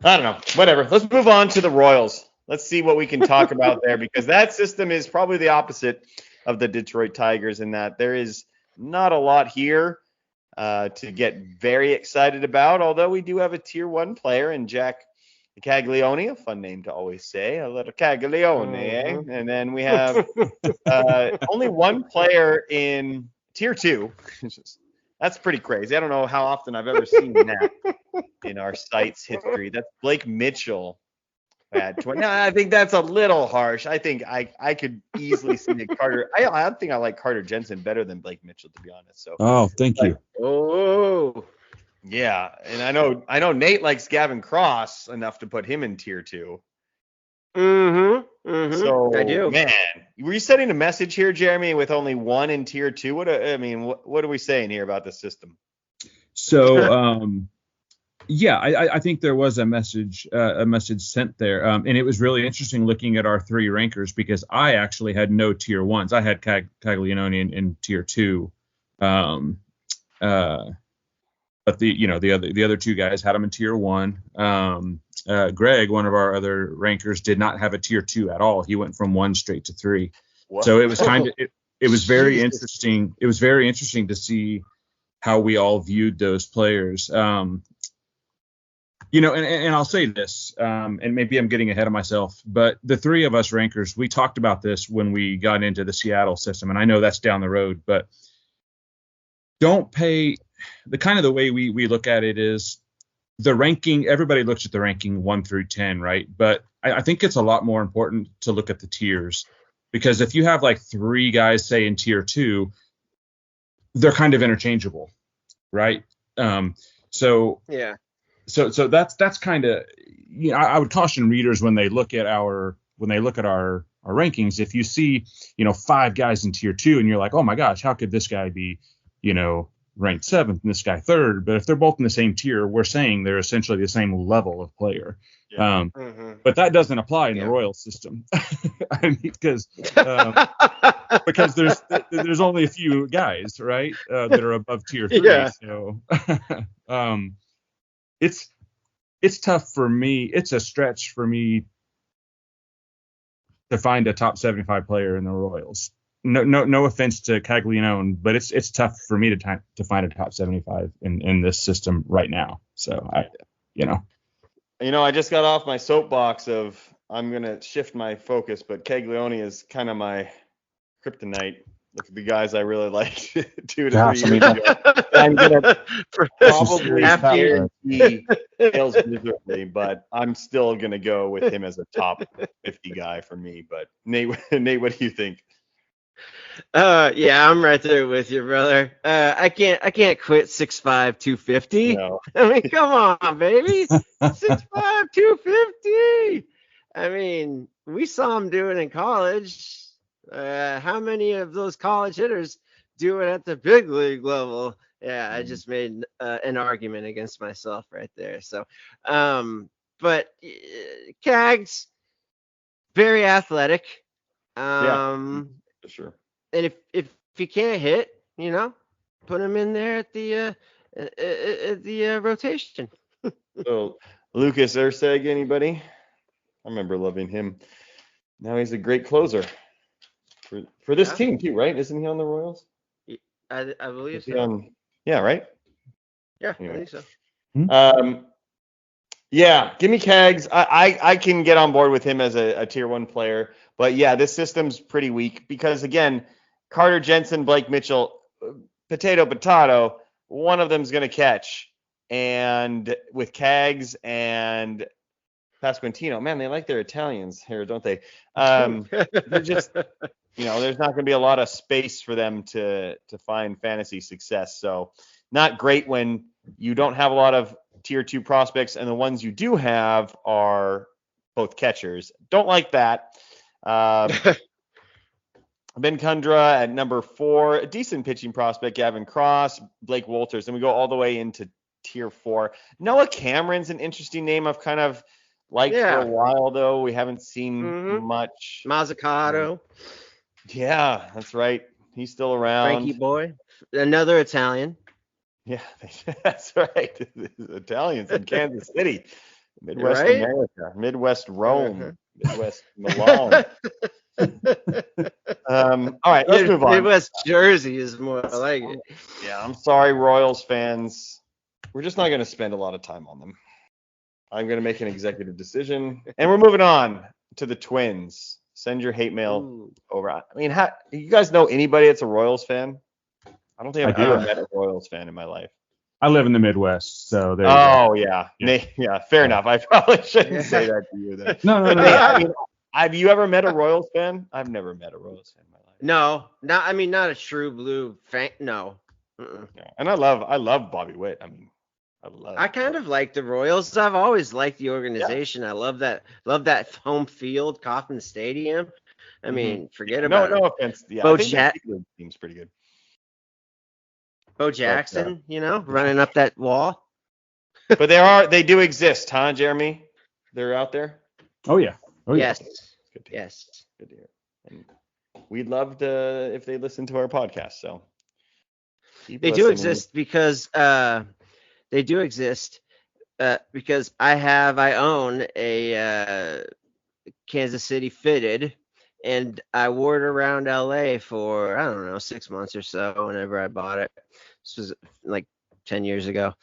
I don't know, whatever. Let's move on to the Royals. Let's see what we can talk about there, because that system is probably the opposite of the Detroit Tigers in that there is not a lot here to get very excited about, although we do have a tier 1 player in Jack Caglione, a fun name to always say, a little Caglione, eh? And then we have only one player in tier 2. That's pretty crazy. I don't know how often I've ever seen that in our site's history. That's Blake Mitchell at 20. No, I think that's a little harsh. I think I could easily see Carter. I think I like Carter Jensen better than Blake Mitchell, to be honest. So. Oh, thank you. Oh. Yeah, and I know Nate likes Gavin Cross enough to put him in tier 2. So, I do. man, were you sending a message here, Jeremy, with only one in tier two? What are we saying here about the system? So, yeah, I think there was a message sent there, and it was really interesting looking at our three rankers because I actually had no tier ones. I had Caglianone in tier two, but the other two guys had them in tier one. Greg, one of our other rankers, did not have a tier two at all. He went from one straight to three. What? So it was it was very Jesus. interesting. It was very interesting to see how we all viewed those players. And I'll say this, and maybe I'm getting ahead of myself, but the three of us rankers, we talked about this when we got into the Seattle system, and I know that's down the road, but don't pay the way we look at it is the ranking. Everybody looks at the ranking 1 through 10, right? But I think it's a lot more important to look at the tiers, because if you have like three guys, say in tier 2, they're kind of interchangeable, right? So Yeah. So that's kind of, I would caution readers when they look at our rankings. If you see 5 guys in tier 2 and you're like, oh my gosh, how could this guy be ranked 7th and this guy 3rd? But if they're both in the same tier, we're saying they're essentially the same level of player. Yeah. But that doesn't apply in the Royal system. I mean, because there's only a few guys, right, that are above tier 3. Yeah. So it's tough for me. It's a stretch for me to find a top 75 player in the Royals. No offense to Caglianone, but it's tough for me to find a top 75 in this system right now. So I just got off my soapbox of I'm gonna shift my focus, but Caglione is kind of my kryptonite. Look at the guys I really liked 2 to 3 years ago. I'm gonna probably guarantee fails miserably, but I'm still gonna go with him as a top 50 guy for me. But Nate, what do you think? Yeah, I'm right there with you, brother. I can't quit 6'5", 250. No. I mean, come on, baby. 6'5", 250. I mean, we saw him do it in college. How many of those college hitters do it at the big league level? Yeah, I just made an argument against myself right there. So, but Cags, very athletic. For sure. And if you can't hit, put him in there at the rotation. So Lucas Erceg, anybody? I remember loving him. Now he's a great closer for this team too, right? Isn't he on the Royals? I believe so. Yeah, right? Yeah, Anyway. I think so. Yeah, give me Cags. I can get on board with him as a tier 1 player. But yeah, this system's pretty weak because, again, Carter Jensen, Blake Mitchell, potato, one of them's going to catch. And with Cags and Pasquantino, man, they like their Italians here, don't they? They're just, there's not going to be a lot of space for them to find fantasy success. So not great when you don't have a lot of tier 2 prospects and the ones you do have are both catchers. Don't like that. Ben Kundra at number 4, a decent pitching prospect, Gavin Cross, Blake Wolters, and we go all the way into tier 4. Noah Cameron's an interesting name I've kind of liked for a while, though. We haven't seen much. Mazzucato. Yeah, that's right. He's still around. Frankie Boy, another Italian. Yeah, that's right. Italians in Kansas City, Midwest Right? America, Midwest Rome, Midwest Milan. All right, let's move on. Midwest Jersey is more like it. Yeah, I'm sorry, Royals fans. We're just not going to spend a lot of time on them. I'm going to make an executive decision, and we're moving on to the Twins. Send your hate mail over. I mean, you guys know anybody that's a Royals fan? I don't think I've ever met a Royals fan in my life. I live in the Midwest, so there you go. Yeah. Yeah, fair enough. I probably shouldn't say that to you then. No. I mean, have you ever met a Royals fan? I've never met a Royals fan in my life. No, not a true blue fan. No. Yeah. And I love Bobby Witt. I mean, I kind of like the Royals. I've always liked the organization. I love that home field, Kauffman Stadium. I mean, forget about no offense. Yeah, Bo I think the big league team's pretty good. Bo Jackson, running up that wall. But they do exist, huh, Jeremy? They're out there. Oh yeah. Yes. Good to hear. Yes. Good to hear. And we'd love to if they listen to our podcast. So they do exist because I own a Kansas City fitted, and I wore it around LA for, I don't know, 6 months or so whenever I bought it. This was like 10 years ago.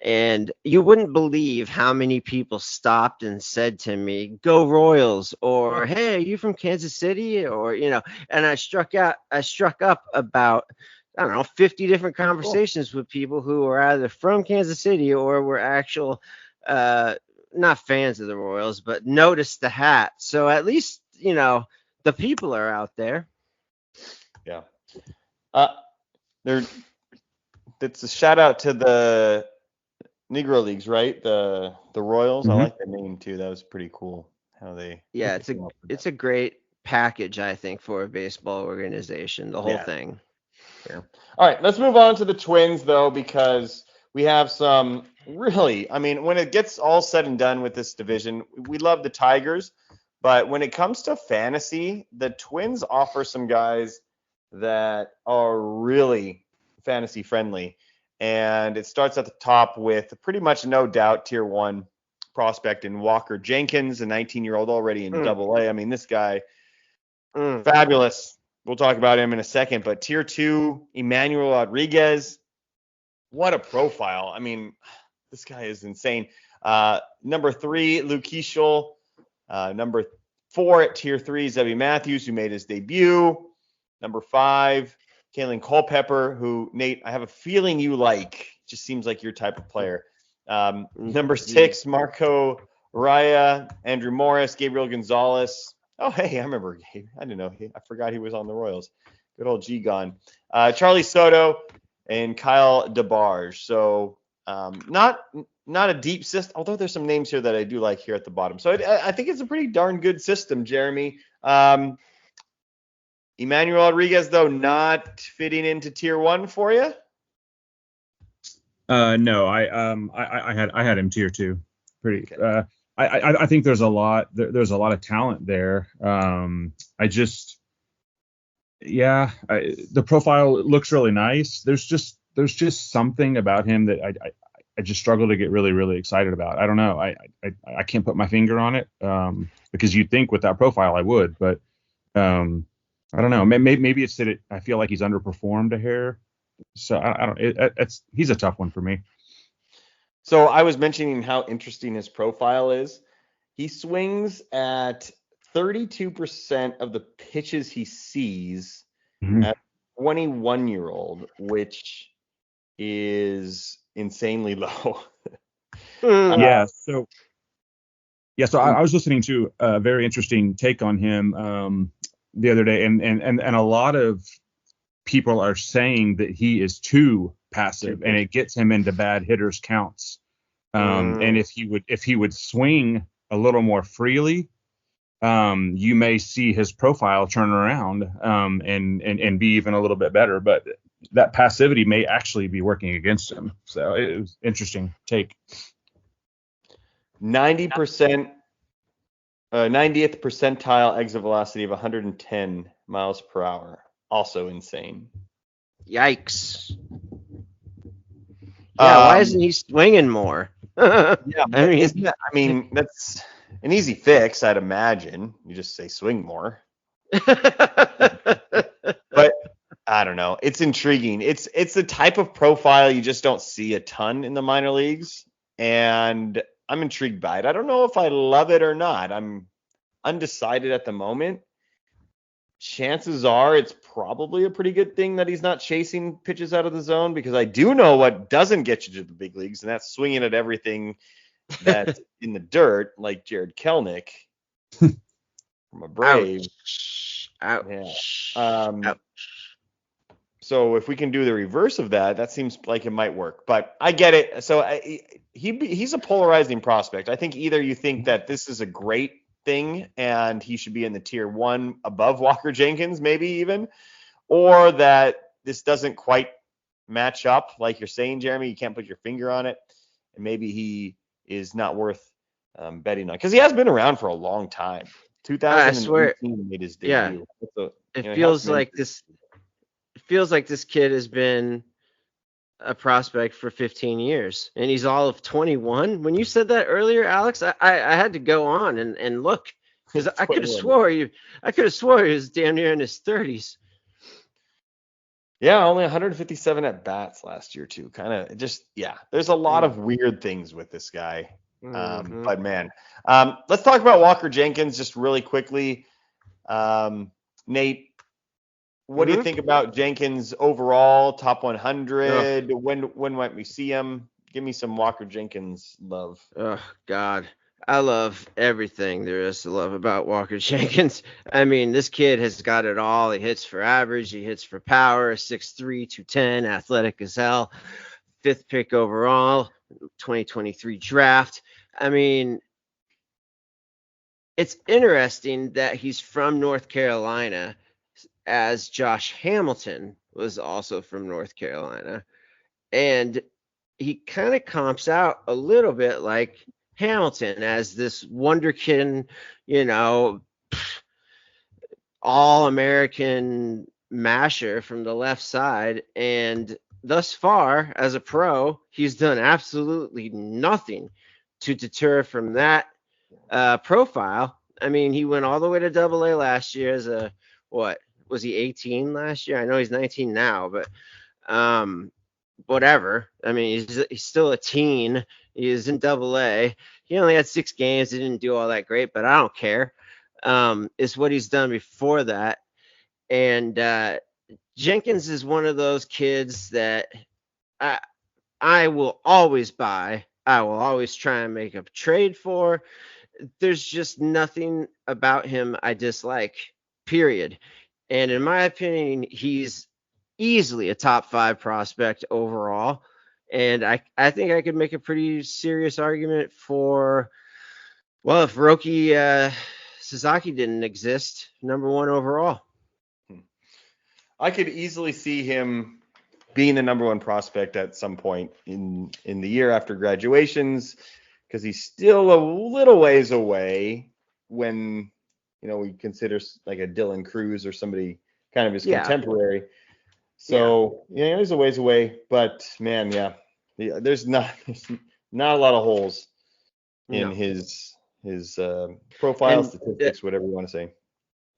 And you wouldn't believe how many people stopped and said to me, "Go Royals," or "Hey, are you from Kansas City?" Or, and I struck up about, I don't know, 50 different conversations with people who were either from Kansas City or were actual, not fans of the Royals, but noticed the hat. So at least, the people are out there. Yeah. It's a shout out to the Negro Leagues, right? The Royals. Mm-hmm. I like the name too. That was pretty cool. How they it's a great package, I think, for a baseball organization, the whole thing. Fair. All right, let's move on to the Twins though, because we have some really, I mean, when it gets all said and done with this division, we love the Tigers, but when it comes to fantasy, the Twins offer some guys that are really fantasy friendly. And it starts at the top with pretty much no doubt tier 1 prospect in Walker Jenkins, a 19-year-old already in Double-A. I mean, this guy, fabulous. We'll talk about him in a second. But tier 2, Emmanuel Rodriguez, what a profile. I mean, this guy is insane. Number 3, Luke Keeschel. Number 4 at tier 3, Zebby Matthews, who made his debut. Number 5, Kalen Culpepper, who, Nate, I have a feeling you like. Just seems like your type of player. Number 6, Marco Raya, Andrew Morris, Gabriel Gonzalez. Oh, hey, I remember. I didn't know. I forgot he was on the Royals. Good old G-Gon. Charlie Soto and Kyle DeBarge. So not a deep system, although there's some names here that I do like here at the bottom. So I think it's a pretty darn good system, Jeremy. Emmanuel Rodriguez, though, not fitting into tier 1 for you? No, I had him tier 2. Pretty. Okay. I think there's a lot of talent there. The profile looks really nice. There's just something about him that I just struggle to get really, really excited about. I don't know. I can't put my finger on it because you'd think with that profile I would, but I don't know. Maybe it's that I feel like he's underperformed a hair. So I don't. He's a tough one for me. So I was mentioning how interesting his profile is. He swings at 32% of the pitches he sees at 21-year-old, which is insanely low. So I was listening to a very interesting take on him the other day, and a lot of people are saying that he is too passive and it gets him into bad hitters counts. And if he would swing a little more freely, you may see his profile turn around and be even a little bit better. But that passivity may actually be working against him. So it was interesting take. 90%, 90th percentile exit velocity of 110 miles per hour. Also insane. Yikes. Yeah, why isn't he swinging more? Yeah, I mean, that's an easy fix, I'd imagine. You just say swing more. But I don't know. It's intriguing. It's the type of profile you just don't see a ton in the minor leagues, and I'm intrigued by it. I don't know if I love it or not. I'm undecided at the moment. Chances are it's probably a pretty good thing that he's not chasing pitches out of the zone, because I do know what doesn't get you to the big leagues, and that's swinging at everything that's in the dirt, like Jared Kelenic from a Brave. Ouch. Yeah. So if we can do the reverse of that, that seems like it might work. But I get it. So he's a polarizing prospect. I think either you think that this is a great thing and he should be in the tier 1 above Walker Jenkins, maybe even, or that this doesn't quite match up, like you're saying, Jeremy. You can't put your finger on it, and maybe he is not worth betting on because he has been around for a long time. 2018 made his debut. Yeah, it feels like this. It feels like this kid has been a prospect for 15 years, and he's all of 21. When you said that earlier, Alex, I had to go on and look because I could have swore he was damn near in his 30s. Yeah, only 157 at bats last year too. Kind of just there's a lot of weird things with this guy. But man, let's talk about Walker Jenkins just really quickly. Nate, what do you think about Jenkins overall, top 100? When might we see him? Give me some Walker Jenkins love. Oh, God. I love everything there is to love about Walker Jenkins. I mean, this kid has got it all. He hits for average. He hits for power. 6'3", 210, athletic as hell. 5th pick overall, 2023 draft. I mean, it's interesting that he's from North Carolina, as Josh Hamilton was also from North Carolina. And he kind of comps out a little bit like Hamilton as this wonderkin, all-American masher from the left side. And thus far, as a pro, he's done absolutely nothing to deter from that profile. I mean, he went all the way to AA last year as a, what, was he 18 last year? I know he's 19 now, but whatever. I mean, he's still a teen. He is in AA. He only had 6 games. He didn't do all that great, but I don't care. It's what he's done before that. And Jenkins is one of those kids that I will always buy. I will always try and make a trade for. There's just nothing about him I dislike, period. And in my opinion, he's easily a top 5 prospect overall. And I think I could make a pretty serious argument for, well, if Roki Sasaki didn't exist, number 1 overall. I could easily see him being the number 1 prospect at some point in the year after graduations, because he's still a little ways away when, we consider like a Dylan Cruz or somebody kind of his contemporary. So, he's a ways away, but man, there's not a lot of holes in his profile, statistics, whatever you want to say.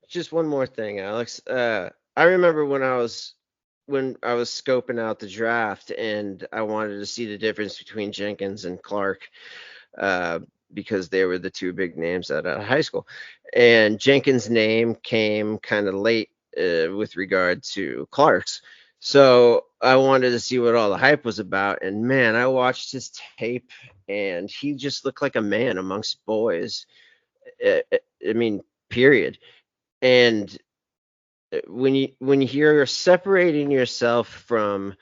Just one more thing, Alex. I remember when I was scoping out the draft and I wanted to see the difference between Jenkins and Clark, because they were the 2 big names out of high school. And Jenkins' name came kind of late with regard to Clark's. So I wanted to see what all the hype was about. And man, I watched his tape and he just looked like a man amongst boys. I mean, period. And when you're separating yourself from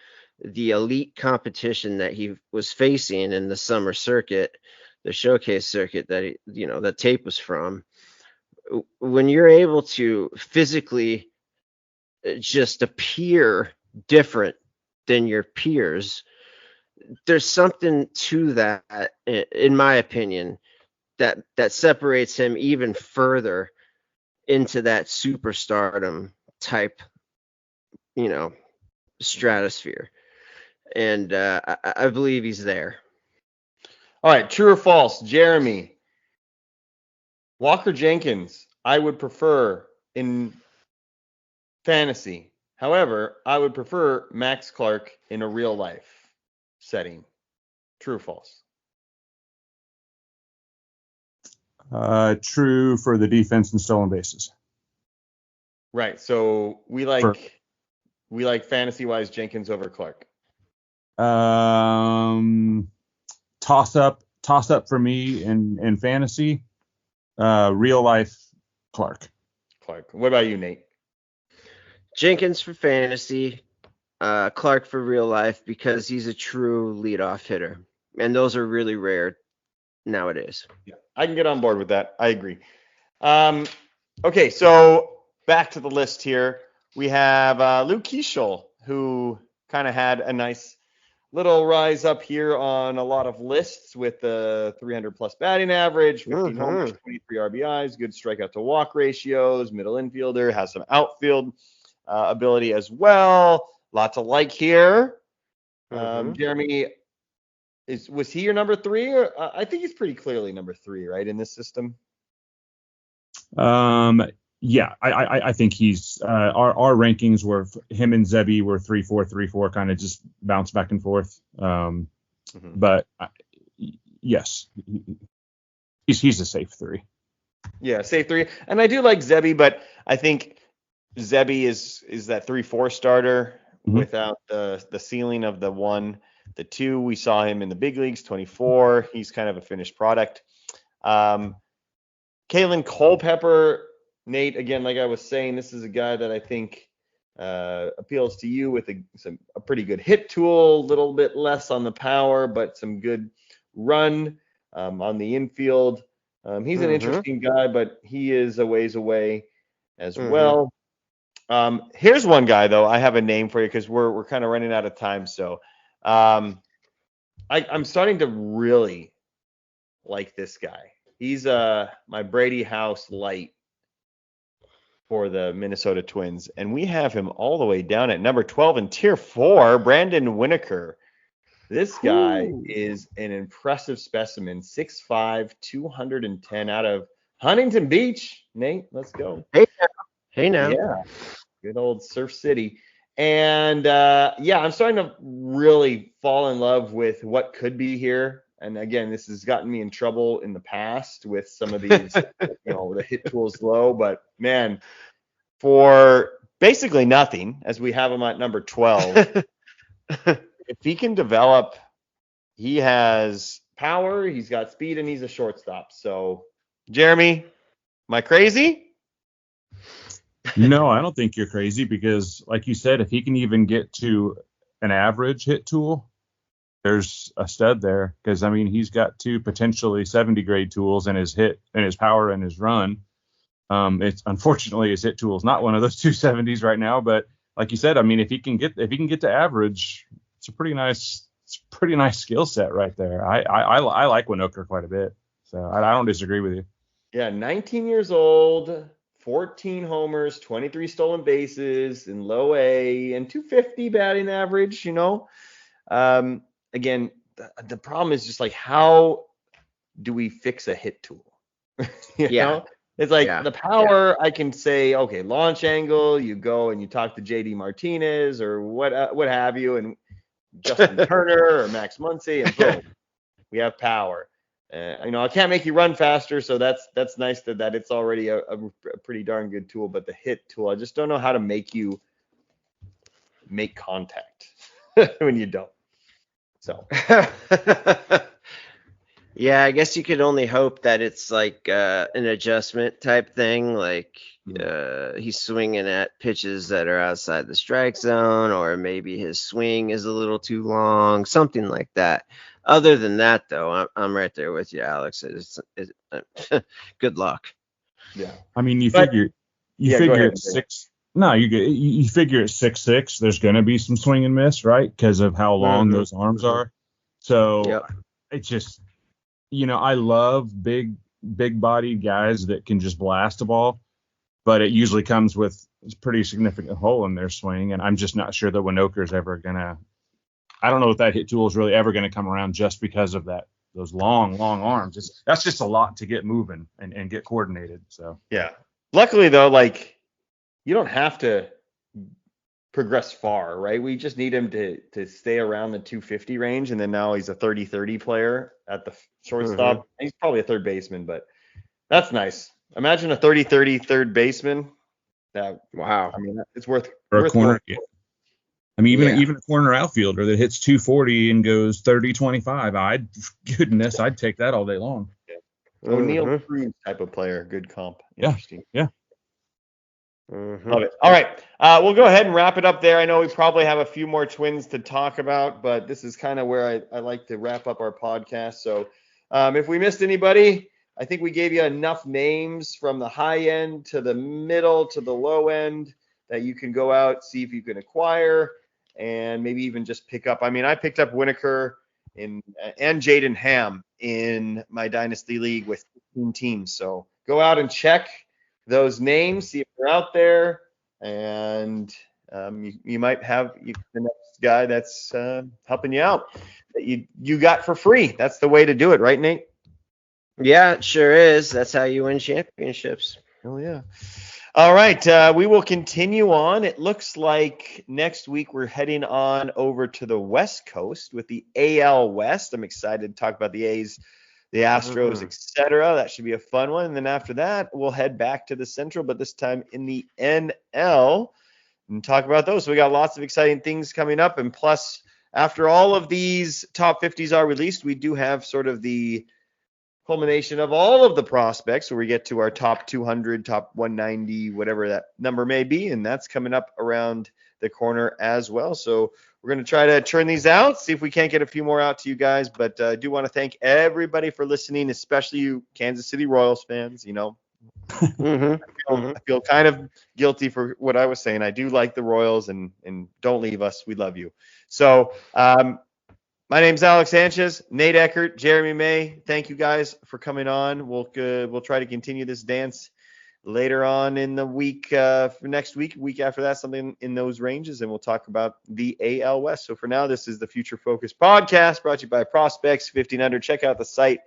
the elite competition that he was facing in the summer circuit, the showcase circuit that that tape was from, when you're able to physically just appear different than your peers, there's something to that, in my opinion, that separates him even further into that superstardom type, stratosphere. And I believe he's there. All right, true or false, Jeremy? Walker Jenkins, I would prefer in fantasy. However, I would prefer Max Clark in a real life setting. True or false? True for the defense and stolen bases. Right. So we like fantasy-wise Jenkins over Clark. Toss up for me in fantasy. Real life Clark. What about you, Nate? Jenkins for fantasy, Clark for real life because he's a true leadoff hitter, and those are really rare nowadays. Yeah, I can get on board with that. I agree. Okay, so back to the list here. We have Luke Keeschel, who kind of had a nice little rise up here on a lot of lists with the 300 plus batting average, 15 homers, 23 RBIs, good strikeout to walk ratios, middle infielder, has some outfield ability as well. Lot to like here. Jeremy, was he your number 3? Or I think he's pretty clearly number 3, right, in this system. Yeah, I think he's our rankings were him and Zebby were 3-4, 3-4, kind of just bounce back and forth. But yes, he's a safe 3. Yeah, safe 3. And I do like Zebby, but I think Zebby is that 3-4 starter without the ceiling of the 1. The 2, we saw him in the big leagues, 24. He's kind of a finished product. Kalen Culpepper, Nate, again, like I was saying, this is a guy that I think appeals to you with a pretty good hit tool, a little bit less on the power, but some good run on the infield. He's an interesting guy, but he is a ways away as well. Here's one guy, though. I have a name for you because we're kind of running out of time. So I'm starting to really like this guy. He's my Brady House light for the Minnesota Twins, and we have him all the way down at number 12 in Tier 4, Brandon Winokur. This guy is an impressive specimen, 6'5", 210 out of Huntington Beach. Nate, let's go. Hey now. Yeah, good old Surf City. And I'm starting to really fall in love with what could be here. And again, this has gotten me in trouble in the past with some of these, the hit tools low. But man, for basically nothing, as we have him at number 12, if he can develop, he has power, he's got speed, and he's a shortstop. So, Jeremy, am I crazy? No, I don't think you're crazy because, like you said, if he can even get to an average hit tool, there's a stud there. Because I mean, he's got 2 potentially 70 grade tools in his hit and his power and his run. It's unfortunately his hit tool is not one of those 270s right now. But like you said, I mean, if he can get to average, it's a pretty nice skill set right there. I like Winokur quite a bit, so I don't disagree with you. Yeah, 19 years old. 14 homers, 23 stolen bases in low A, and 250 batting average, Again, the problem is just like, how do we fix a hit tool? you know? It's like the power, I can say, okay, launch angle, you go and you talk to JD Martinez or what have you, and Justin Turner or Max Muncy, and boom, we have power. I can't make you run faster, so that's nice that it's already a pretty darn good tool. But the hit tool, I just don't know how to make you make contact when you don't. So yeah, I guess you could only hope that it's like an adjustment type thing, like he's swinging at pitches that are outside the strike zone, or maybe his swing is a little too long, something like that. Other than that, though, I'm right there with you, Alex. It's good luck. Yeah. I mean, you figure it's 6. No, you figure at 6'6", there's going to be some swing and miss, right? Because of how long those arms are. So it's just, I love big bodied guys that can just blast a ball, but it usually comes with a pretty significant hole in their swing. And I'm just not sure that Winokur is ever going to. I don't know if that hit tool is really ever going to come around just because of those long arms. That's just a lot to get moving and get coordinated. So yeah. Luckily though, like, you don't have to progress far, right? We just need him to stay around the 250 range, and then now he's a 30-30 player at the shortstop. He's probably a third baseman, but that's nice. Imagine a 30-30 third baseman. Wow. I mean, it's worth a corner. Yeah. I mean, even a corner outfielder that hits 240 and goes 30-25, I'd take that all day long. Yeah. O'Neal Cruz type of player, good comp. Interesting. Yeah. Mhm. Love it. All right. We'll go ahead and wrap it up there. I know we probably have a few more Twins to talk about, but this is kind of where I like to wrap up our podcast. So if we missed anybody, I think we gave you enough names from the high end to the middle to the low end that you can go out, see if you can acquire, and maybe even just pick up. I mean, I picked up Winokur and Jaden Ham in my Dynasty League with 15 teams. So go out and check those names, see if they're out there, and you might have the next guy that's helping you out that you got for free. That's the way to do it, right, Nate? Yeah, it sure is. That's how you win championships. Oh yeah. All right, we will continue on. It looks like next week we're heading on over to the West Coast with the AL West. I'm excited to talk about the A's, the Astros, etc. That should be a fun one. And then after that, we'll head back to the Central, but this time in the NL, and talk about those. So we got lots of exciting things coming up. And plus, after all of these top 50s are released, we do have sort of the culmination of all of the prospects where we get to our top 200, top 190, whatever that number may be. And that's coming up around the corner as well. So we're going to try to churn these out, see if we can't get a few more out to you guys. But I do want to thank everybody for listening, especially you Kansas City Royals fans. You know, I feel kind of guilty for what I was saying. I do like the Royals, and don't leave us. We love you. So my name's Alex Sanchez, Nate Eckert, Jeremy May. Thank you guys for coming on. We'll try to continue this dance later on in the week, for next week after that, something in those ranges, and we'll talk about the AL West. So for now, this is the Future Focus podcast brought to you by Prospects 1500. Check out the site.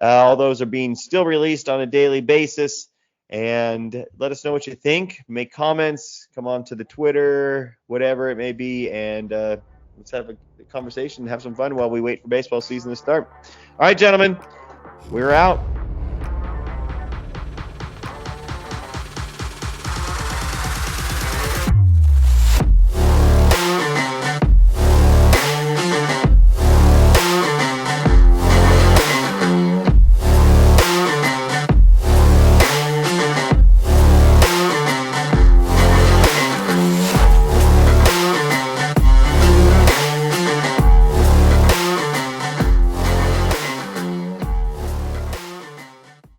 All those are being still released on a daily basis, and let us know what you think. Make comments, come on to the Twitter, whatever it may be, and let's have a conversation and have some fun while we wait for baseball season to start. All right, gentlemen, we're out.